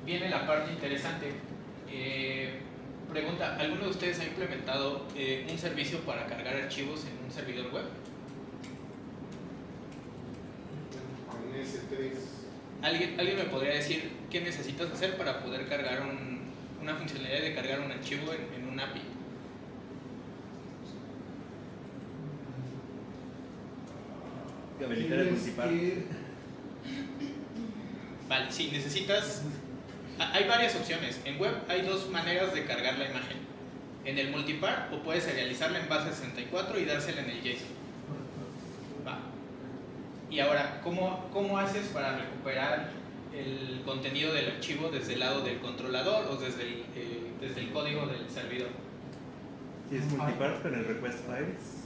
viene la parte interesante. Pregunta, ¿alguno de ustedes ha implementado un servicio para cargar archivos en un servidor web? Con S3. ¿Alguien me podría decir qué necesitas hacer para poder cargar una funcionalidad de cargar un archivo en un API? Habilitar el multipart. Vale, sí, necesitas... Hay varias opciones. En web hay dos maneras de cargar la imagen. En el multipart, o puedes serializarla en base 64 y dársela en el JSON. Va. Y ahora, ¿cómo haces para recuperar el contenido del archivo desde el lado del controlador o desde el código del servidor? Si es multipart con el request files.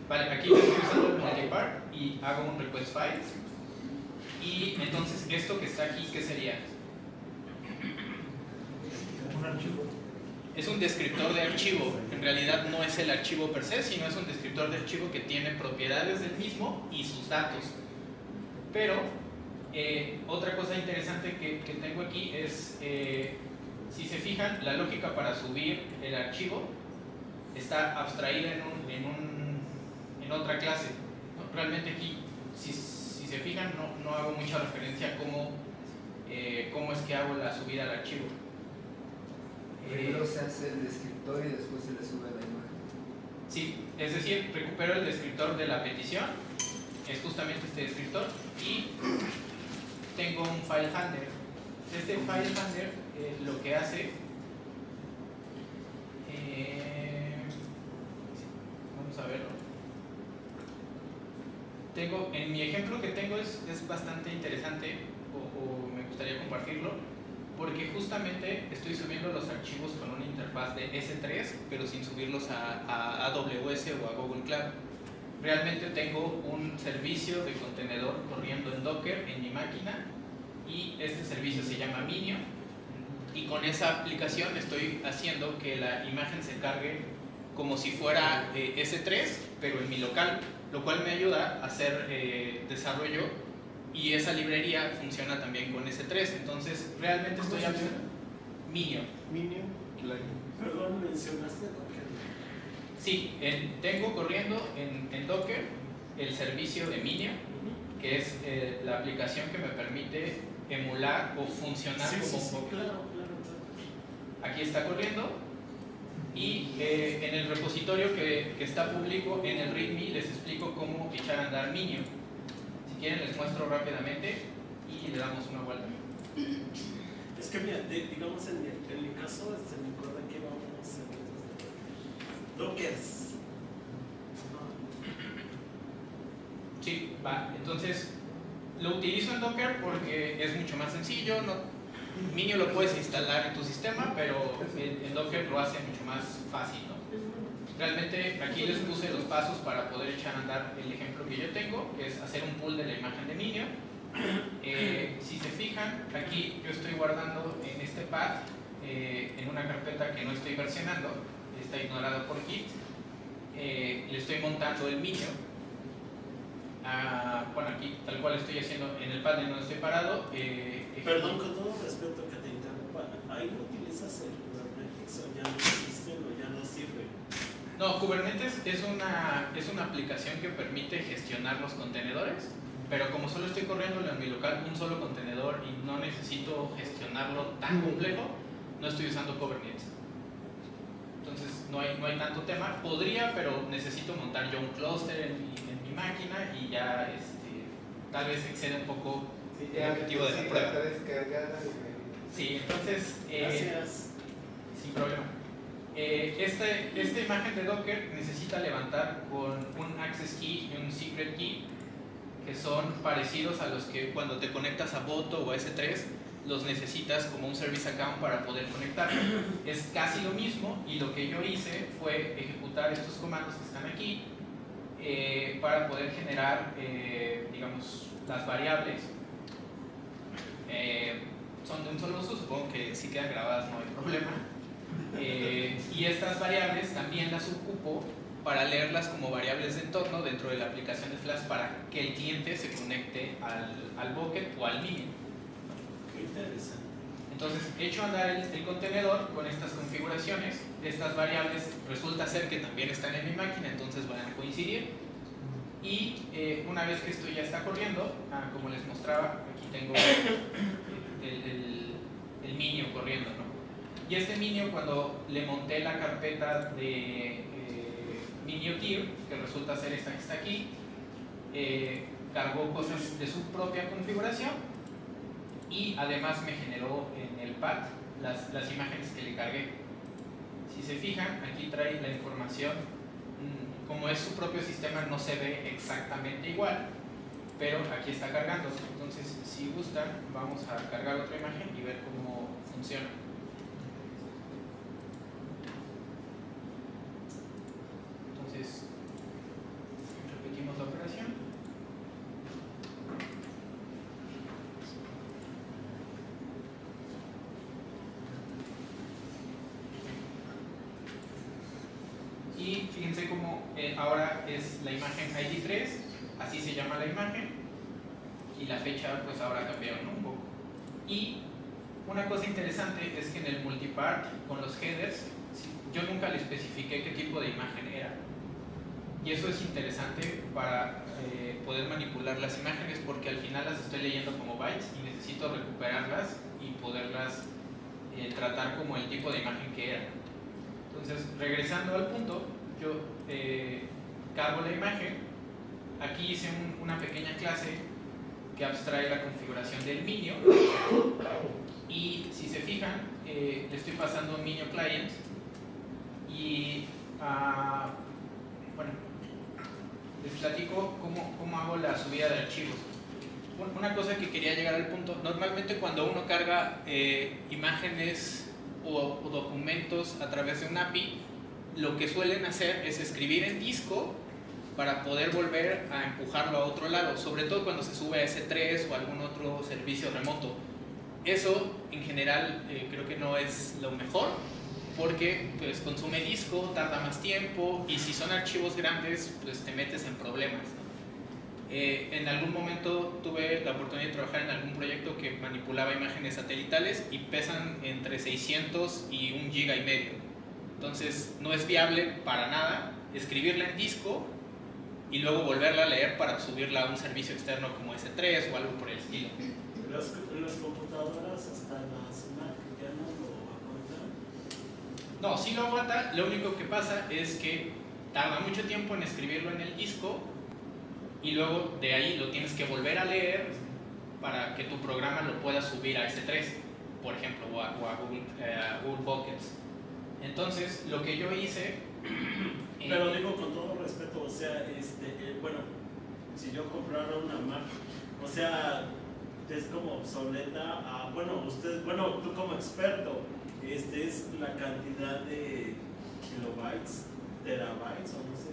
Vale, aquí yo estoy usando el multipart y hago un request files. Y entonces, esto que está aquí, ¿qué sería? Un archivo. Es un descriptor de archivo. En realidad no es el archivo per se, sino es un descriptor de archivo que tiene propiedades del mismo y sus datos. Pero otra cosa interesante que tengo aquí es, si se fijan, la lógica para subir el archivo está abstraída en otra clase. Realmente aquí, si se fijan, no hago mucha referencia a cómo es que hago la subida al archivo. Primero se hace el descriptor y después se le sube la imagen. Sí, es decir, recupero el descriptor de la petición, es justamente este descriptor, y tengo un file handler. Este file handler lo que hace, vamos a verlo. En mi ejemplo que tengo es bastante interesante, o me gustaría compartirlo, porque justamente estoy subiendo los archivos con una interfaz de S3, pero sin subirlos a AWS o a Google Cloud. Realmente tengo un servicio de contenedor corriendo en Docker en mi máquina y este servicio se llama Minio, y con esa aplicación estoy haciendo que la imagen se cargue como si fuera S3, pero en mi local, lo cual me ayuda a hacer desarrollo. Y esa librería funciona también con S3, entonces realmente estoy haciendo Minio. Perdón, mencionaste Docker. Sí, tengo corriendo en Docker el servicio de Minio, que es la aplicación que me permite emular o funcionar como Docker. Claro. Aquí está corriendo y en el repositorio que está público, en el README, les explico cómo echar a andar Minio. Si quieren les muestro rápidamente y le damos una vuelta. Es que mira, digamos en mi caso, me acuerdo que Dockers. Sí, va. Entonces, lo utilizo en Docker porque es mucho más sencillo. Minio lo puedes instalar en tu sistema, pero en Docker lo hace mucho más fácil, ¿no? Realmente aquí les puse los pasos para poder echar a andar el ejemplo que yo tengo, que es hacer un pull de la imagen de Minio. Si se fijan, aquí yo estoy guardando en este path, en una carpeta que no estoy versionando, está ignorada por Git. Le estoy montando el Minio. Bueno, aquí tal cual estoy haciendo en el panel donde estoy parado. Perdón, con todo respeto que te interrumpa, ahí no utilizas el Kubernetes o ya no existe o ya no sirve. No, Kubernetes es una aplicación que permite gestionar los contenedores, pero como solo estoy corriendo en mi local un solo contenedor y no necesito gestionarlo tan complejo, no estoy usando Kubernetes. Entonces no hay tanto tema. Podría, pero necesito montar yo un clúster en mi máquina y ya tal vez excede un poco el objetivo de la prueba. Sí, entonces, Gracias. sin problema. Esta imagen de Docker necesita levantar con un access key y un secret key que son parecidos a los que cuando te conectas a Boto o a S3 los necesitas como un service account para poder conectar. Es casi lo mismo y lo que yo hice fue ejecutar estos comandos que están aquí para poder generar, digamos, las variables. Son de un solo uso, supongo que si quedan grabadas no hay problema. Y estas variables también las ocupo para leerlas como variables de entorno dentro de la aplicación de Flask para que el cliente se conecte al bucket o al Minio. Qué interesante. Entonces, echo a andar el contenedor con estas configuraciones. Estas variables resulta ser que también están en mi máquina, entonces van a coincidir. Y una vez que esto ya está corriendo, como les mostraba, aquí tengo el Minio corriendo, ¿no? Y este Minio, cuando le monté la carpeta de Minio Tier, que resulta ser esta que está aquí, cargó cosas de su propia configuración y además me generó en el path las imágenes que le cargué. Si se fijan, aquí trae la información. Como es su propio sistema, no se ve exactamente igual, pero aquí está cargando. Entonces, si gustan, vamos a cargar otra imagen y ver cómo funciona. Entonces, repetimos la operación. Y fíjense cómo ahora es la imagen ID3, así se llama la imagen, y la fecha pues ahora cambió, ¿no? Un poco. Y una cosa interesante es que en el multipart con los headers, yo nunca le especifiqué qué tipo de imagen era. Y eso es interesante para poder manipular las imágenes porque al final las estoy leyendo como bytes y necesito recuperarlas y poderlas tratar como el tipo de imagen que era. Entonces, regresando al punto, yo cargo la imagen. Aquí hice una pequeña clase que abstrae la configuración del Minio. Y si se fijan, le estoy pasando un Minio Client. Y, bueno, les platico cómo hago la subida de archivos. Una cosa que quería llegar al punto, normalmente cuando uno carga imágenes o documentos a través de un API, lo que suelen hacer es escribir en disco para poder volver a empujarlo a otro lado, sobre todo cuando se sube a S3 o algún otro servicio remoto. Eso en general creo que no es lo mejor porque pues consume disco, tarda más tiempo y si son archivos grandes pues te metes en problemas, ¿no? En algún momento tuve la oportunidad de trabajar en algún proyecto que manipulaba imágenes satelitales y pesan entre 600 y 1,5 GB. Entonces no es viable para nada escribirla en disco y luego volverla a leer para subirla a un servicio externo como S3 o algo por el estilo. Las computadoras hasta las Mac ya no lo aguantan. No, sí lo aguanta, lo único que pasa es que tarda mucho tiempo en escribirlo en el disco y luego de ahí lo tienes que volver a leer para que tu programa lo pueda subir a S3, por ejemplo, o a Google Buckets. Entonces, lo que yo hice Pero digo con todo respeto, o sea, bueno, si yo comprara una Mac, o sea, es como obsoleta, bueno, tú como experto, es la cantidad de kilobytes, terabytes, o no sé,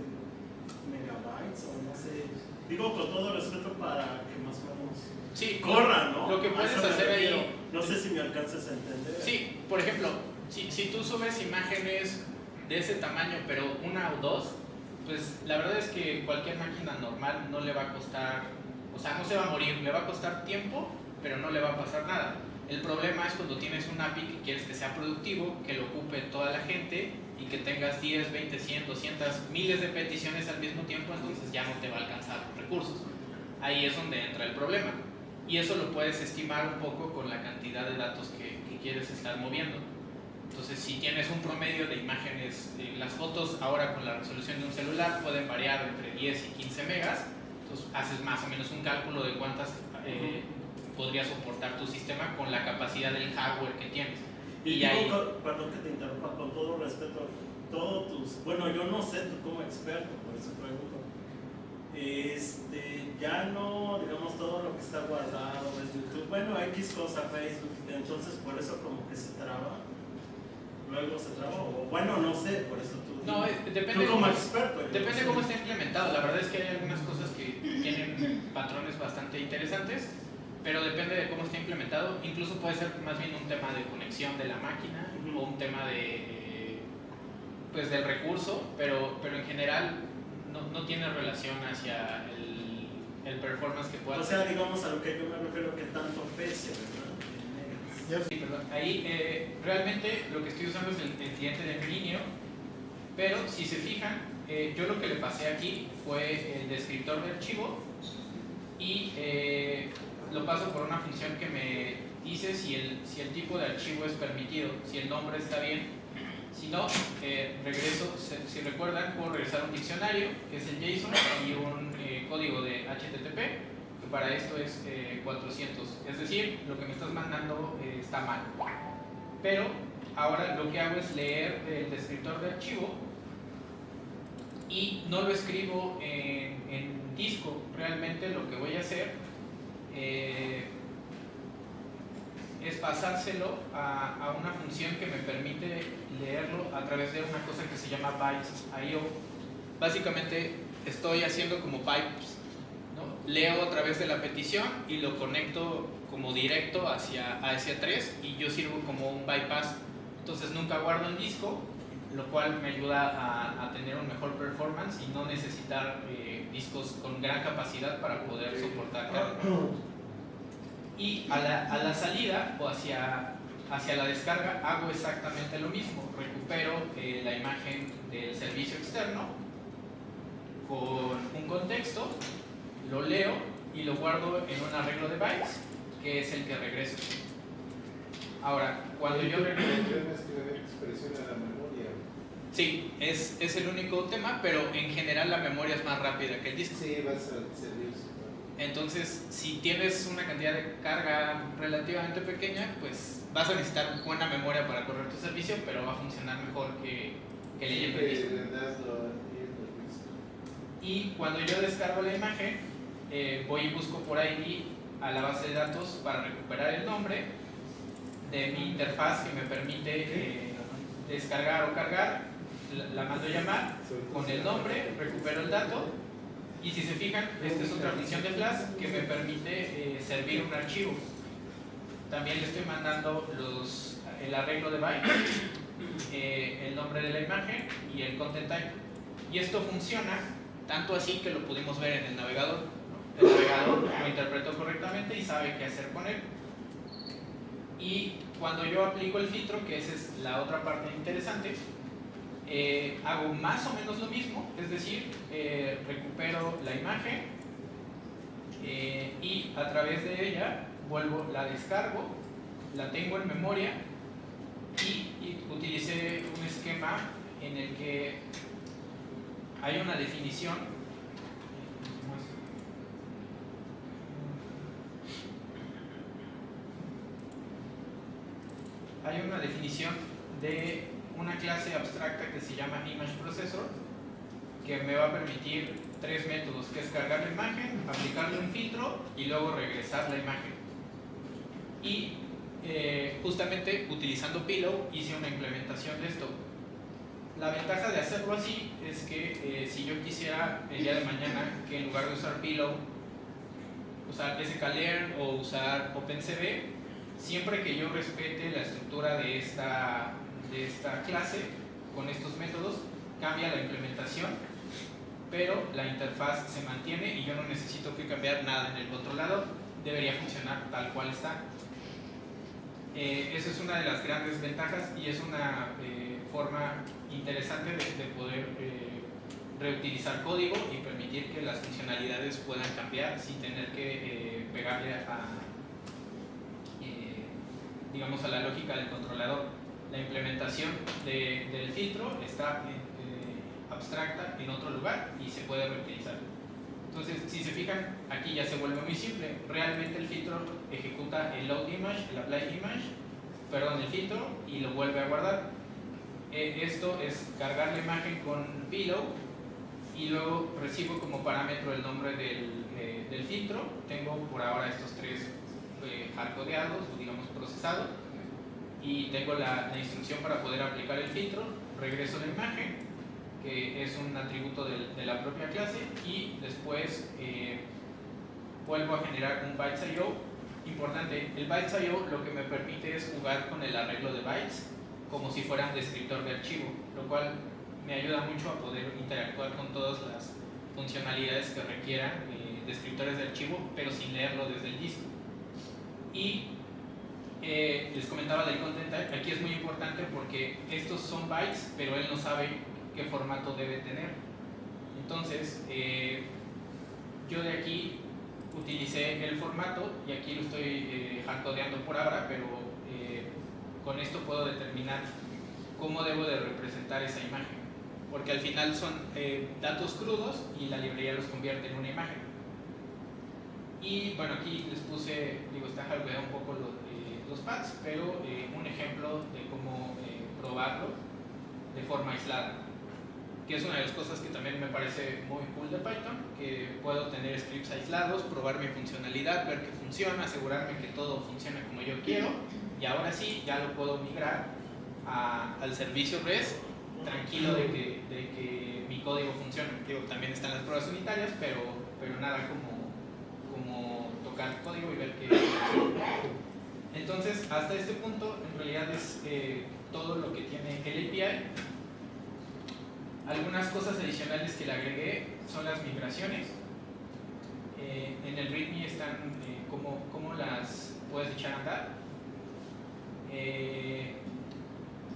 megabytes, o no sé, digo con todo respeto para que más o menos Sí, corra, ¿no? Lo que puedes hacer ahí. No sé si me alcanzas a entender. Sí, por ejemplo, si tú subes imágenes de ese tamaño, pero una o dos, pues la verdad es que cualquier máquina normal no le va a costar, o sea, no se va a morir, le va a costar tiempo, pero no le va a pasar nada. El problema es cuando tienes un API que quieres que sea productivo, que lo ocupe toda la gente y que tengas 10, 20, 100, 200, miles de peticiones al mismo tiempo, entonces ya no te va a alcanzar los recursos. Ahí es donde entra el problema. Y eso lo puedes estimar un poco con la cantidad de datos que quieres estar moviendo. Entonces, si tienes un promedio de imágenes, las fotos ahora con la resolución de un celular pueden variar entre 10 y 15 megas, entonces haces más o menos un cálculo de cuántas podría soportar tu sistema con la capacidad del hardware que tienes. Y ahí, perdón que te interrumpa, con todo respeto, bueno, yo no sé tú como experto, por eso pregunto, ya no, digamos, todo lo que está guardado es YouTube, bueno, X cosa, Facebook, entonces por eso como que se traba. Luego se traba, o bueno, no sé, por eso tú. No, depende tú como experto. Depende cómo esté implementado. La verdad es que hay algunas cosas que tienen patrones bastante interesantes, pero depende de cómo esté implementado. Incluso puede ser más bien un tema de conexión de la máquina o un tema de pues del recurso, pero en general no tiene relación hacia el performance que pueda. O sea, digamos a lo que yo me refiero, que tanto pese, ¿verdad? Sí, perdón. Ahí realmente lo que estoy usando es el cliente de Minio, pero si se fijan, yo lo que le pasé aquí fue el descriptor de archivo y lo paso por una función que me dice si el tipo de archivo es permitido, si el nombre está bien. Si no, regreso, si recuerdan, puedo regresar a un diccionario, que es el JSON, y un código de HTTP, que para esto es 400. Es decir, lo que me estás mandando está mal. Pero ahora lo que hago es leer el descriptor de archivo y no lo escribo en disco. Realmente lo que voy a hacer es pasárselo a una función que me permite leerlo a través de una cosa que se llama bytes.io. Básicamente estoy haciendo como pipes, ¿no? Leo a través de la petición y lo conecto como directo hacia AS3 y yo sirvo como un bypass. Entonces nunca guardo en disco, lo cual me ayuda a tener un mejor performance y no necesitar discos con gran capacidad para poder soportar carga. Y a la salida o hacia la descarga hago exactamente lo mismo. Recupero la imagen del servicio externo con un contexto, lo leo y lo guardo en un arreglo de bytes, que es el que regreso. Ahora, cuando yo regreso... expresión a la memoria. Sí, es el único tema, pero en general la memoria es más rápida que el disco. Sí, vas a servirse. Entonces, si tienes una cantidad de carga relativamente pequeña, pues vas a necesitar buena memoria para correr tu servicio, pero va a funcionar mejor que leyendo el disco. Y cuando yo descargo la imagen, voy y busco por ID a la base de datos para recuperar el nombre de mi interfaz que me permite descargar o cargar, la mando a llamar con el nombre, recupero el dato. Y si se fijan, esta es otra función de Flash que me permite servir un archivo. También le estoy mandando el arreglo de bytes, el nombre de la imagen y el content type. Y esto funciona tanto así que lo pudimos ver en el navegador, ¿no? El navegador lo interpretó correctamente y sabe qué hacer con él. Y cuando yo aplico el filtro, que esa es la otra parte interesante, hago más o menos lo mismo, es decir, recupero la imagen y a través de ella la descargo, la tengo en memoria y utilicé un esquema en el que hay una definición. Hay una definición de una clase abstracta que se llama ImageProcessor, que me va a permitir 3 métodos, que es cargar la imagen, aplicarle un filtro y luego regresar la imagen. Y justamente utilizando Pillow hice una implementación de esto. La ventaja de hacerlo así es que si yo quisiera el día de mañana que en lugar de usar Pillow usar sklearn o usar OpenCV, siempre que yo respete la estructura de esta clase con estos métodos, cambia la implementación, pero la interfaz se mantiene y yo no necesito que cambiar nada en el controlador, debería funcionar tal cual está. Esa es una de las grandes ventajas y es una forma interesante de poder reutilizar código y permitir que las funcionalidades puedan cambiar sin tener que pegarle digamos a la lógica del controlador. La implementación del filtro está abstracta en otro lugar y se puede reutilizar. Entonces, si se fijan, aquí ya se vuelve muy simple. Realmente el filtro ejecuta el load image, el apply image, perdón, el filtro, y lo vuelve a guardar. Esto es cargar la imagen con Pillow y luego recibo como parámetro el nombre del filtro. Tengo por ahora estos 3 hardcodeados, o digamos procesados, y tengo la instrucción para poder aplicar el filtro. Regreso la imagen, que es un atributo de la propia clase, y después vuelvo a generar un bytes.io. Importante, el bytes.io lo que me permite es jugar con el arreglo de bytes como si fueran descriptor de archivo, lo cual me ayuda mucho a poder interactuar con todas las funcionalidades que requieran descriptores de archivo, pero sin leerlo desde el disco. Y les comentaba del content type, aquí es muy importante porque estos son bytes, pero él no sabe qué formato debe tener. Entonces, yo de aquí utilicé el formato y aquí lo estoy hardcodeando por ahora, pero con esto puedo determinar cómo debo de representar esa imagen, porque al final son datos crudos y la librería los convierte en una imagen. Y bueno, aquí les puse, digo, está hardcodeado un poco los paths, pero un ejemplo de cómo probarlo de forma aislada, que es una de las cosas que también me parece muy cool de Python, que puedo tener scripts aislados, probar mi funcionalidad, ver que funciona, asegurarme que todo funcione como yo quiero, y ahora sí, ya lo puedo migrar al servicio REST, tranquilo de que mi código funcione. Digo, también están las pruebas unitarias, pero nada como tocar código y ver que entonces, hasta este punto, en realidad es todo lo que tiene el API. Algunas cosas adicionales que le agregué son las migraciones. En el README están cómo las puedes echar a andar.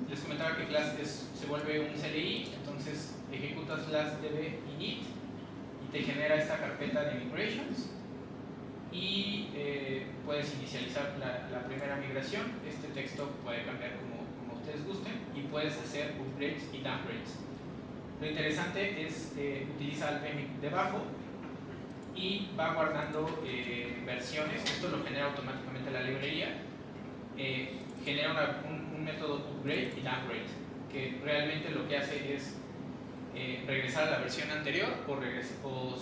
Les comentaba que Flask se vuelve un CLI, entonces ejecutas flask-db init y te genera esta carpeta de migrations. Y puedes inicializar la primera migración. Este texto puede cambiar como ustedes gusten y puedes hacer upgrades y downgrades. Lo interesante es utiliza el PMIC debajo y va guardando versiones. Esto lo genera automáticamente la librería. Genera un método upgrade y downgrade, que realmente lo que hace es regresar a la versión anterior o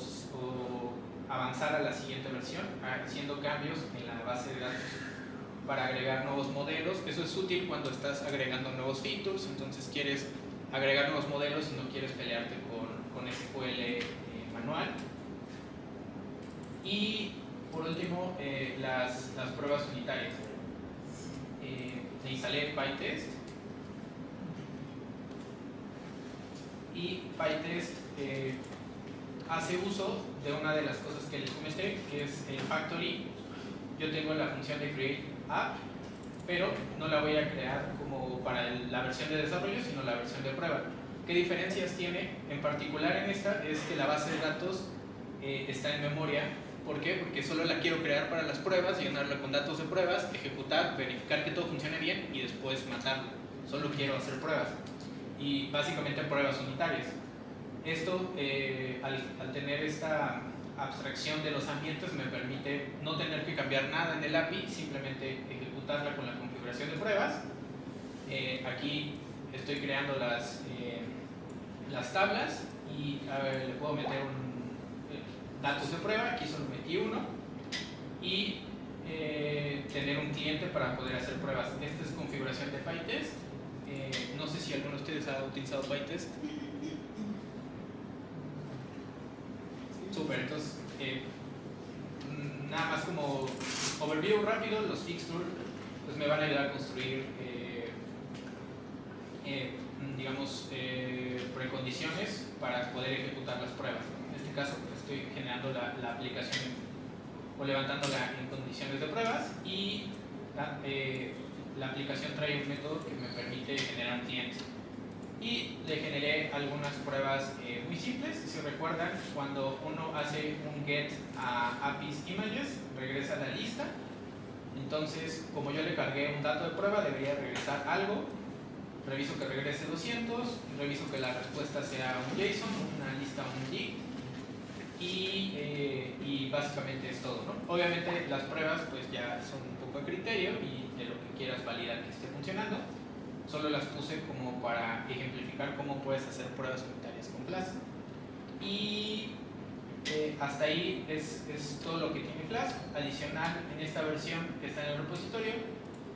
avanzar a la siguiente versión haciendo cambios en la base de datos para agregar nuevos modelos. Eso es útil cuando estás agregando nuevos features, entonces quieres agregar nuevos modelos y no quieres pelearte con SQL manual. Y por último, las pruebas unitarias. Instalé PyTest y PyTest hace uso de una de las cosas que les comenté, que es el factory. Yo tengo la función de create app, pero no la voy a crear como para la versión de desarrollo, sino la versión de prueba. ¿Qué diferencias tiene? En particular en esta es que la base de datos está en memoria. ¿Por qué? Porque solo la quiero crear para las pruebas, llenarla con datos de pruebas, ejecutar, verificar que todo funcione bien y después matarlo. Solo quiero hacer pruebas. Y básicamente pruebas unitarias. Esto, al tener esta abstracción de los ambientes, me permite no tener que cambiar nada en el API, simplemente ejecutarla con la configuración de pruebas. Aquí estoy creando las tablas y a ver, le puedo meter datos de prueba, aquí solo metí uno, y tener un cliente para poder hacer pruebas. Esta es configuración de PyTest. No sé si alguno de ustedes ha utilizado PyTest. Súper, entonces nada más como overview rápido, los fixtures pues me van a ayudar a construir digamos precondiciones para poder ejecutar las pruebas. En este caso pues, estoy generando la aplicación o levantándola en condiciones de pruebas, y la aplicación trae un método que me permite generar un cliente. Y le generé algunas pruebas muy simples. Si recuerdan, cuando uno hace un get a APIs images, regresa a la lista. Entonces, como yo le cargué un dato de prueba, debería regresar algo. Reviso que regrese 200, reviso que la respuesta sea un JSON, una lista, un link. Y básicamente es todo, ¿no? Obviamente las pruebas pues ya son un poco a criterio y de lo que quieras validar que esté funcionando. Solo las puse como para ejemplificar cómo puedes hacer pruebas unitarias con Flask. Y hasta ahí es todo lo que tiene Flask. Adicional, en esta versión que está en el repositorio,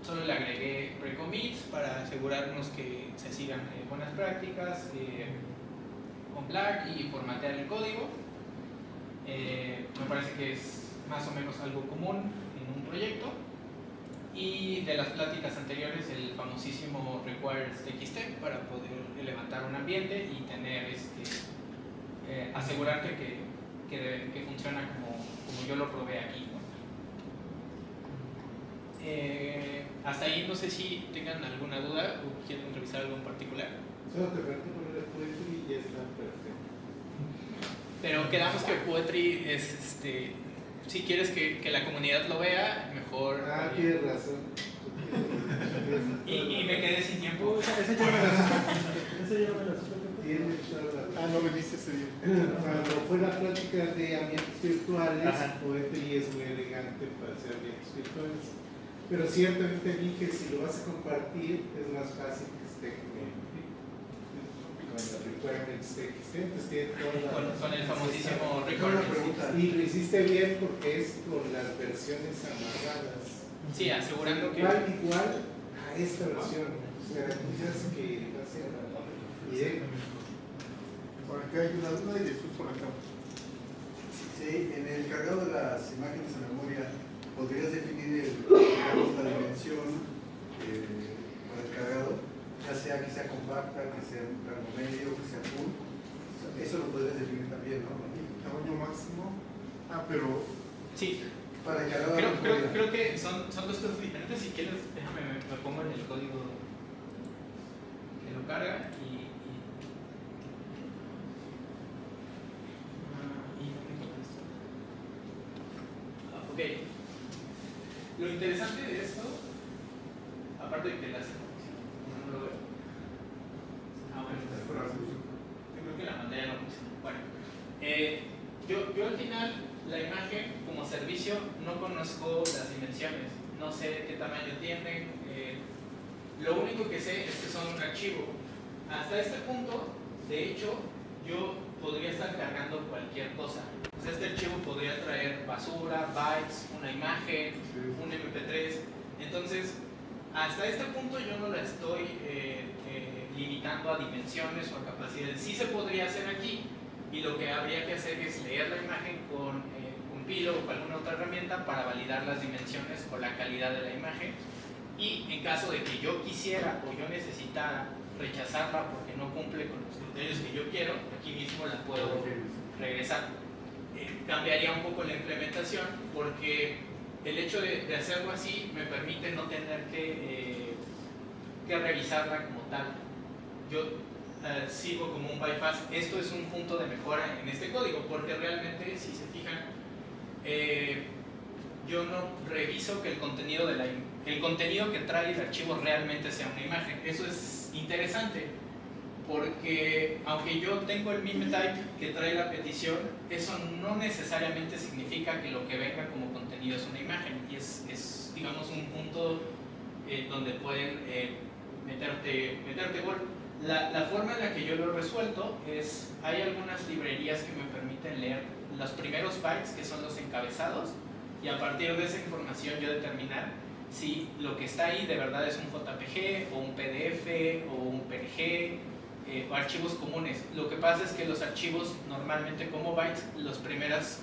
solo le agregué pre-commits para asegurarnos que se sigan buenas prácticas con Black y formatear el código. Me parece que es más o menos algo común en un proyecto. Y de las pláticas anteriores, el famosísimo requires txt para poder levantar un ambiente y tener asegurarte que funciona como yo lo probé aquí, ¿no? Hasta ahí no sé si tengan alguna duda o quieren revisar algo en particular. Solo te falta poner el poetry y ya está perfecto. Pero quedamos que Poetry es, si quieres que la comunidad lo vea, mejor. Tienes razón. Y me quedé sin tiempo. Ese ya me la supe. Tienes toda la no veniste ese día. Cuando fue la plática de ambientes virtuales, Ajá. Poetry es muy elegante para hacer ambientes virtuales. Pero ciertamente dije, si lo vas a compartir, es más fácil que esté con el requirements TXT, entonces tiene toda Con el famosísimo Una requirements. pregunta. Y lo hiciste bien porque es con las versiones amarradas. Sí, asegurando que. Igual a esta versión. O sea, quizás que va a ser bien. Por acá hay una duda y después por acá. Sí, en el cargado de las imágenes en memoria, ¿podrías definir la dimensión para el cargado? Ya sea que sea compacta, que sea un rango medio, que sea full. Eso lo podrías definir también, ¿no? Tamaño máximo. Pero Sí, para el cargado de la creo memoria. que son dos cosas diferentes. Si quieres, déjame, me pongo en el código que lo carga y ok. Lo interesante de esto, aparte de que las no lo veo. Bueno, yo creo que la pantalla no funciona. Bueno, yo al final la imagen como servicio no conozco las dimensiones, no sé qué tamaño tienen. Lo único que sé es que son un archivo. Hasta este punto, de hecho, yo podría estar cargando cualquier cosa. Pues este archivo podría traer basura, bytes, una imagen, un MP3. Entonces, hasta este punto yo no la estoy limitando a dimensiones o a capacidades. Sí se podría hacer aquí, y lo que habría que hacer es leer la imagen con Pilo o con alguna otra herramienta para validar las dimensiones o la calidad de la imagen. Y en caso de que yo quisiera o yo necesitara rechazarla porque no cumple con los criterios que yo quiero, aquí mismo la puedo regresar. Cambiaría un poco la implementación porque el hecho de hacerlo así me permite no tener que revisarla como tal. Yo sigo como un bypass. Esto es un punto de mejora en este código porque realmente, si se fijan, yo no reviso que el contenido que trae el archivo realmente sea una imagen. Eso es interesante porque aunque yo tengo el meme type que trae la petición, eso no necesariamente significa que lo que venga como contenido es una imagen, y es digamos un punto donde pueden meterte gol. La forma en la que yo lo he resuelto es, hay algunas librerías que me permiten leer los primeros bytes, que son los encabezados, y a partir de esa información yo determinar si lo que está ahí de verdad es un JPG o un PDF o un PNG o archivos comunes. Lo que pasa es que los archivos normalmente como bytes, los primeros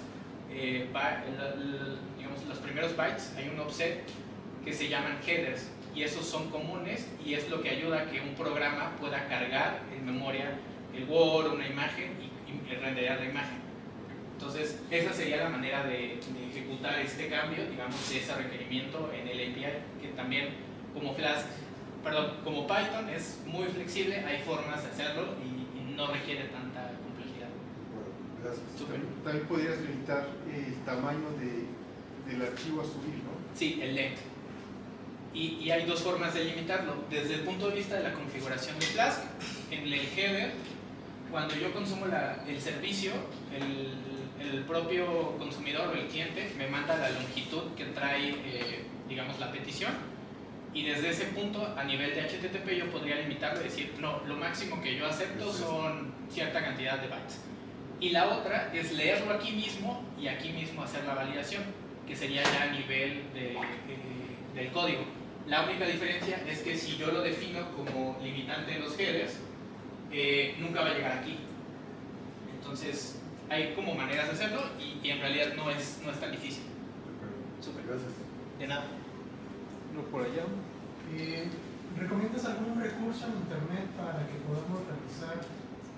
bytes, hay un offset que se llaman headers, y esos son comunes y es lo que ayuda a que un programa pueda cargar en memoria el Word, una imagen y renderar la imagen. Entonces esa sería la manera de ejecutar este cambio, digamos, de ese requerimiento en el API, que también como como Python es muy flexible, hay formas de hacerlo y no requiere tanta complejidad. Bueno, gracias. Súper. También podrías limitar el tamaño del archivo a subir, ¿no? Sí, el length. Y hay dos formas de limitarlo. Desde el punto de vista de la configuración de Flask, en el header, cuando yo consumo el servicio, el propio consumidor o el cliente me manda la longitud que trae, digamos, la petición, y desde ese punto, a nivel de HTTP, yo podría limitarlo y decir, no, lo máximo que yo acepto son cierta cantidad de bytes. Y la otra es leerlo aquí mismo y aquí mismo hacer la validación, que sería ya a nivel del código. La única diferencia es que si yo lo defino como limitante en los headers, nunca va a llegar aquí. Entonces, hay como maneras de hacerlo y en realidad no es tan difícil. Súper. Gracias. De nada. No por allá. ¿Recomiendas algún recurso en internet para que podamos realizar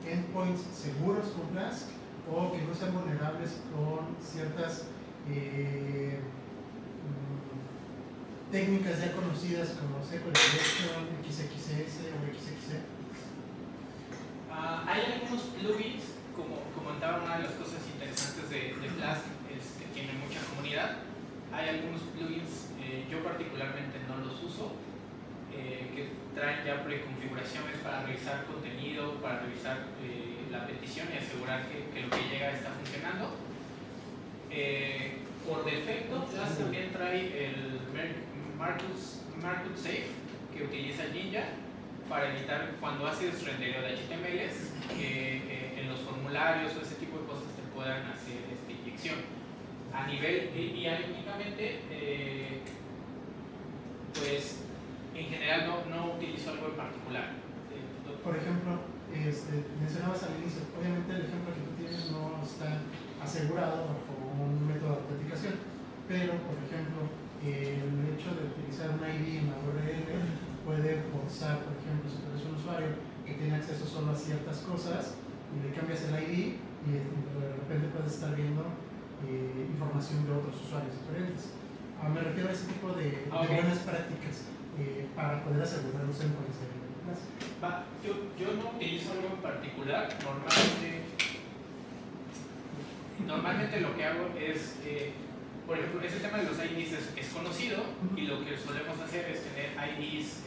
endpoints seguros con Flask o que no sean vulnerables con ciertas técnicas ya conocidas como SQL Injection, XXS o XXE? Hay algunos plugins, como comentaba, una de las cosas interesantes de Flask es que tiene mucha comunidad. Hay algunos plugins, yo particularmente no los uso, que traen ya preconfiguraciones para revisar contenido, para revisar la petición y asegurar que lo que llega está funcionando. Por defecto, Flask también trae el Markup Safe, que utiliza Jinja para evitar cuando haces rendereo de HTMLs que en los formularios o ese tipo de cosas te puedan hacer inyección. A nivel API únicamente, pues en general no utilizo algo en particular. Por ejemplo, mencionabas al inicio, obviamente el ejemplo que tú tienes no está asegurado bajo un método de autenticación, pero por ejemplo, el hecho de utilizar un ID en la URL puede forzar, por ejemplo, si tú eres un usuario que tiene acceso solo a ciertas cosas y le cambias el ID y de repente puedes estar viendo información de otros usuarios diferentes. Me refiero a ese tipo de buenas prácticas para poder asegurar los endpoints de Flask. Yo no utilizo algo en particular. Normalmente lo que hago es, por ejemplo, ese tema de los IDs es conocido, y lo que solemos hacer es tener IDs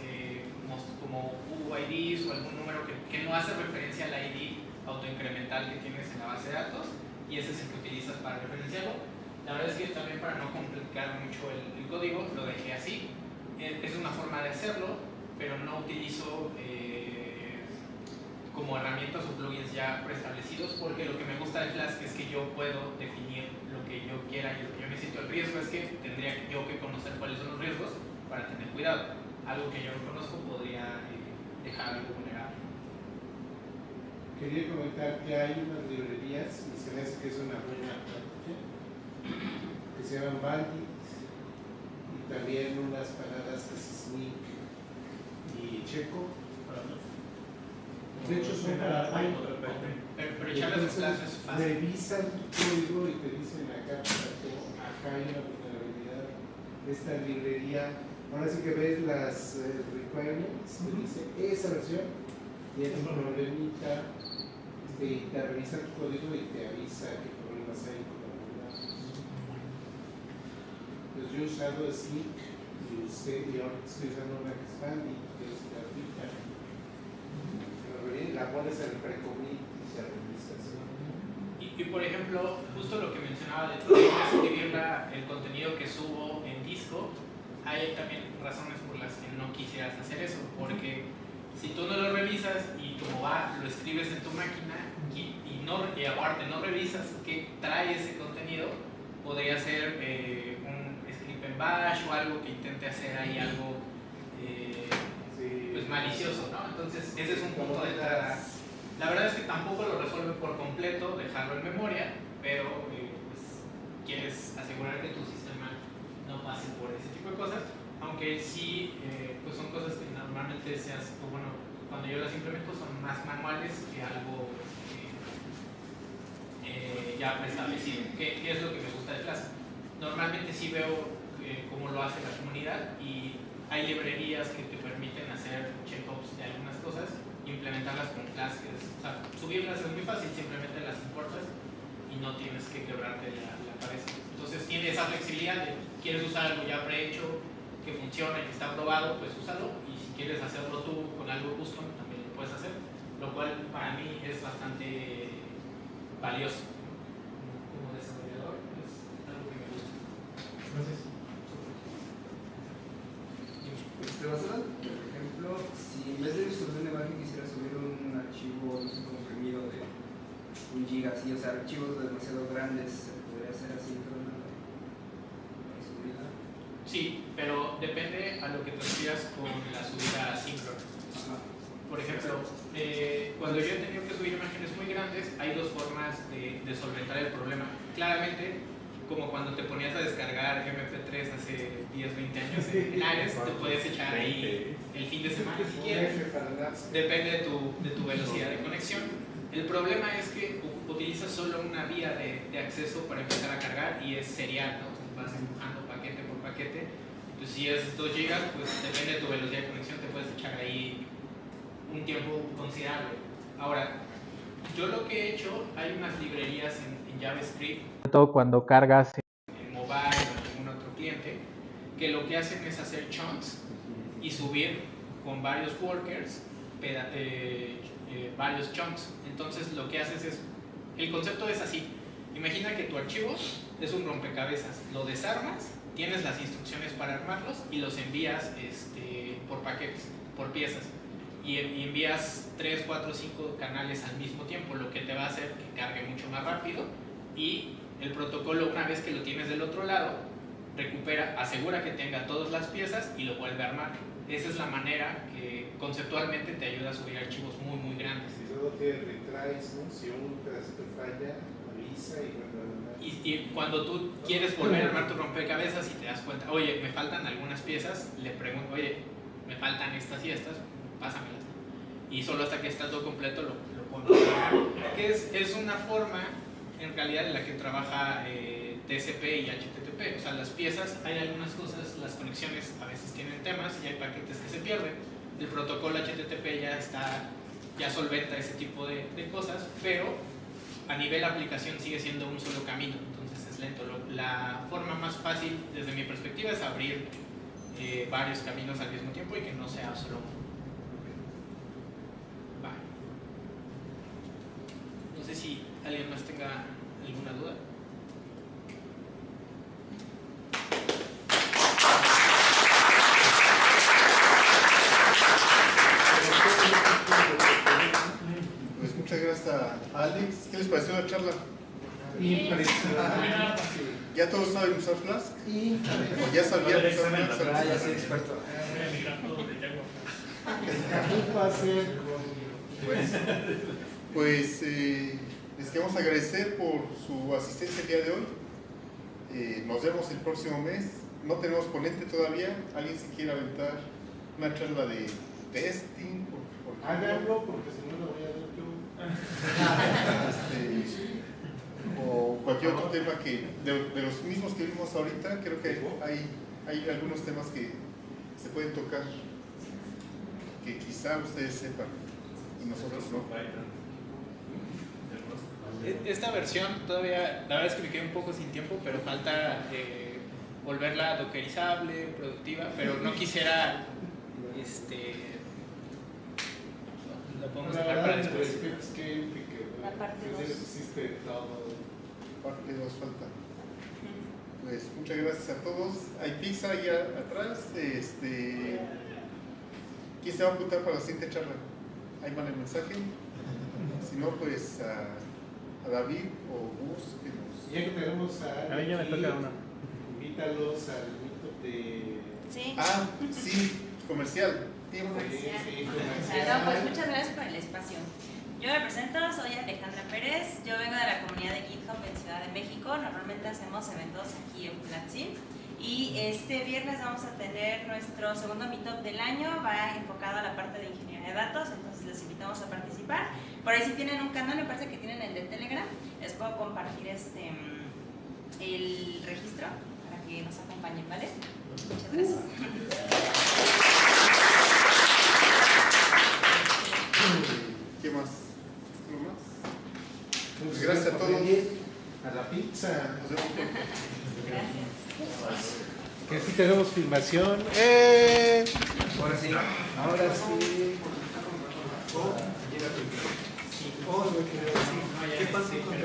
como UIDs o algún número que no hace referencia al ID autoincremental que tienes en la base de datos, y ese es el que utilizas para referenciarlo. La verdad es que también, para no complicar mucho el código, lo dejé así. Es una forma de hacerlo, pero no utilizo como herramientas o plugins ya preestablecidos, porque lo que me gusta de Flask es que yo puedo definir lo que yo quiera y lo que yo necesito. El riesgo es que tendría yo que conocer cuáles son los riesgos para tener cuidado. Algo que yo no conozco podría dejar algo vulnerable. Quería comentar que hay unas librerías, y se me hace que es una buena práctica, que se llaman Bandit, y también unas palabras que es Sneak y Checo. De hecho, son para Python. Pero echarles los clases es fácil. Revisan tu código y te dicen acá hay una vulnerabilidad. Esta librería, ahora sí que ves las requirements, te dice esa versión, tienes un problemita, y te revisa tu código y te avisa qué problemas hay con la vulnerabilidad. Pues yo he usado Sneak y ahora estoy usando una que es Bandit, que es gratuita. La pones en el precommit y se revisa. Y por ejemplo, justo lo que mencionaba de escribir el contenido que subo en disco, hay también razones por las que no quisieras hacer eso, porque si tú no lo revisas y como va, lo escribes en tu máquina y aparte no revisas qué trae ese contenido, podría ser un script en bash o algo que intente hacer ahí algo pues malicioso, ¿no? Entonces ese es un punto de entrada. La verdad es que tampoco lo resuelve por completo dejarlo en memoria, pero pues, quieres asegurar que tu sistema no pase por ese tipo de cosas, aunque sí pues son cosas que normalmente se hacen, bueno, cuando yo las implemento son más manuales que algo ya preestablecido. ¿Qué es lo que me gusta de Flask? Normalmente sí veo cómo lo hace la comunidad y hay librerías que te permiten hacer checkups de algunas cosas e implementarlas con Flask. O sea, subirlas es muy fácil, simplemente las importas y no tienes que quebrarte la cabeza. Entonces tiene esa flexibilidad de quieres usar algo ya prehecho, que funciona y que está probado, pues úsalo, y si quieres hacerlo tú con algo custom también lo puedes hacer, lo cual para mí es bastante valioso. Como desarrollador es algo que me gusta. Gracias. Basado, por ejemplo, si en vez de subir una imagen quisiera subir un archivo no sé, comprimido de 1 giga, así, o sea, archivos demasiado grandes, ¿se podría hacer así para subirla? Sí, pero depende a lo que te refieras con la subida asíncrona. Por ejemplo, cuando yo he tenido que subir imágenes muy grandes, hay dos formas de solventar el problema. Claramente, como cuando te ponías a descargar MP3 hace 10, 20 años en Ares, te puedes echar ahí el fin de semana si quieres. Depende de tu velocidad de conexión. El problema es que utilizas solo una vía de acceso para empezar a cargar y es serial, ¿no? Vas empujando paquete por paquete. Pues si es 2 GB, pues depende de tu velocidad de conexión, te puedes echar ahí un tiempo considerable. Ahora, yo lo que he hecho, hay unas librerías en JavaScript, Sobre todo cuando cargas en mobile o en algún otro cliente, que lo que hacen es hacer chunks y subir con varios workers varios chunks. Entonces lo que haces es, el concepto es así, imagina que tu archivo es un rompecabezas, lo desarmas, tienes las instrucciones para armarlos y los envías por paquetes, por piezas, y envías 3, 4, 5 canales al mismo tiempo, lo que te va a hacer que cargue mucho más rápido, y el protocolo, una vez que lo tienes del otro lado, asegura que tenga todas las piezas y lo vuelve a armar. Esa es la manera que conceptualmente te ayuda a subir archivos muy, muy grandes. Y luego te retraes, ¿no? Si un pedacito falla, avisa y bueno. Y cuando tú quieres volver a armar tu rompecabezas y te das cuenta, oye, me faltan algunas piezas, le pregunto, oye, me faltan estas y estas, pásamelas. Y solo hasta que está todo completo lo puedo armar. Que es una forma, en realidad, en la que trabaja TCP y HTTP. O sea, las piezas, hay algunas cosas, las conexiones a veces tienen temas y hay paquetes que se pierden. El protocolo HTTP ya solventa ese tipo de cosas, pero a nivel aplicación sigue siendo un solo camino, entonces es lento. La forma más fácil, desde mi perspectiva, es abrir varios caminos al mismo tiempo y que no sea solo uno. Vale. No sé si alguien más tenga alguna duda. Pues muchas gracias a Alex. ¿Qué les pareció la charla? ¿Ya todos saben usar Flask? ¿O ya sabían usar Flask? Ya soy experto. Pues les queremos agradecer por su asistencia el día de hoy. Nos vemos el próximo mes. No tenemos ponente todavía. ¿Alguien se quiere aventar una charla de testing? Háganlo porque si no lo voy a ver yo. O cualquier otro tema que de los mismos que vimos ahorita. Creo que hay algunos temas que se pueden tocar que quizá ustedes sepan y nosotros no. Esta versión todavía, la verdad es que me quedé un poco sin tiempo, pero falta volverla dockerizable, productiva, pero no quisiera la podemos dejar para después. La parte 2. Existe todo. Parte 2 falta. pues muchas gracias a todos. Hay pizza ahí atrás. ¿Quién se va a apuntar para la siguiente charla? Ahí van el mensaje. Si no, pues a David o Gus que nos... Ya que tenemos a mí ya me toca una. Invítalos al meetup de... Sí. Ah, sí, comercial. Comercial. Sí, No, pues muchas gracias por el espacio. Yo me presento, soy Alejandra Pérez, yo vengo de la comunidad de GitHub en Ciudad de México, normalmente hacemos eventos aquí en Platzi y este viernes vamos a tener nuestro segundo meetup del año, va enfocado a la parte de ingeniería de datos, entonces les invitamos a participar. Por ahí si tienen un canal, me parece que tienen el de Telegram, les puedo compartir el registro para que nos acompañen, ¿vale? Muchas gracias. ¿Qué más? ¿Algo más? Pues Gracias a todos. A la pizza. Nos vemos pronto. Gracias. Que sí tenemos filmación. Ahora sí. Ahora sí. Oh, no quiero decir. ¿Qué pasa con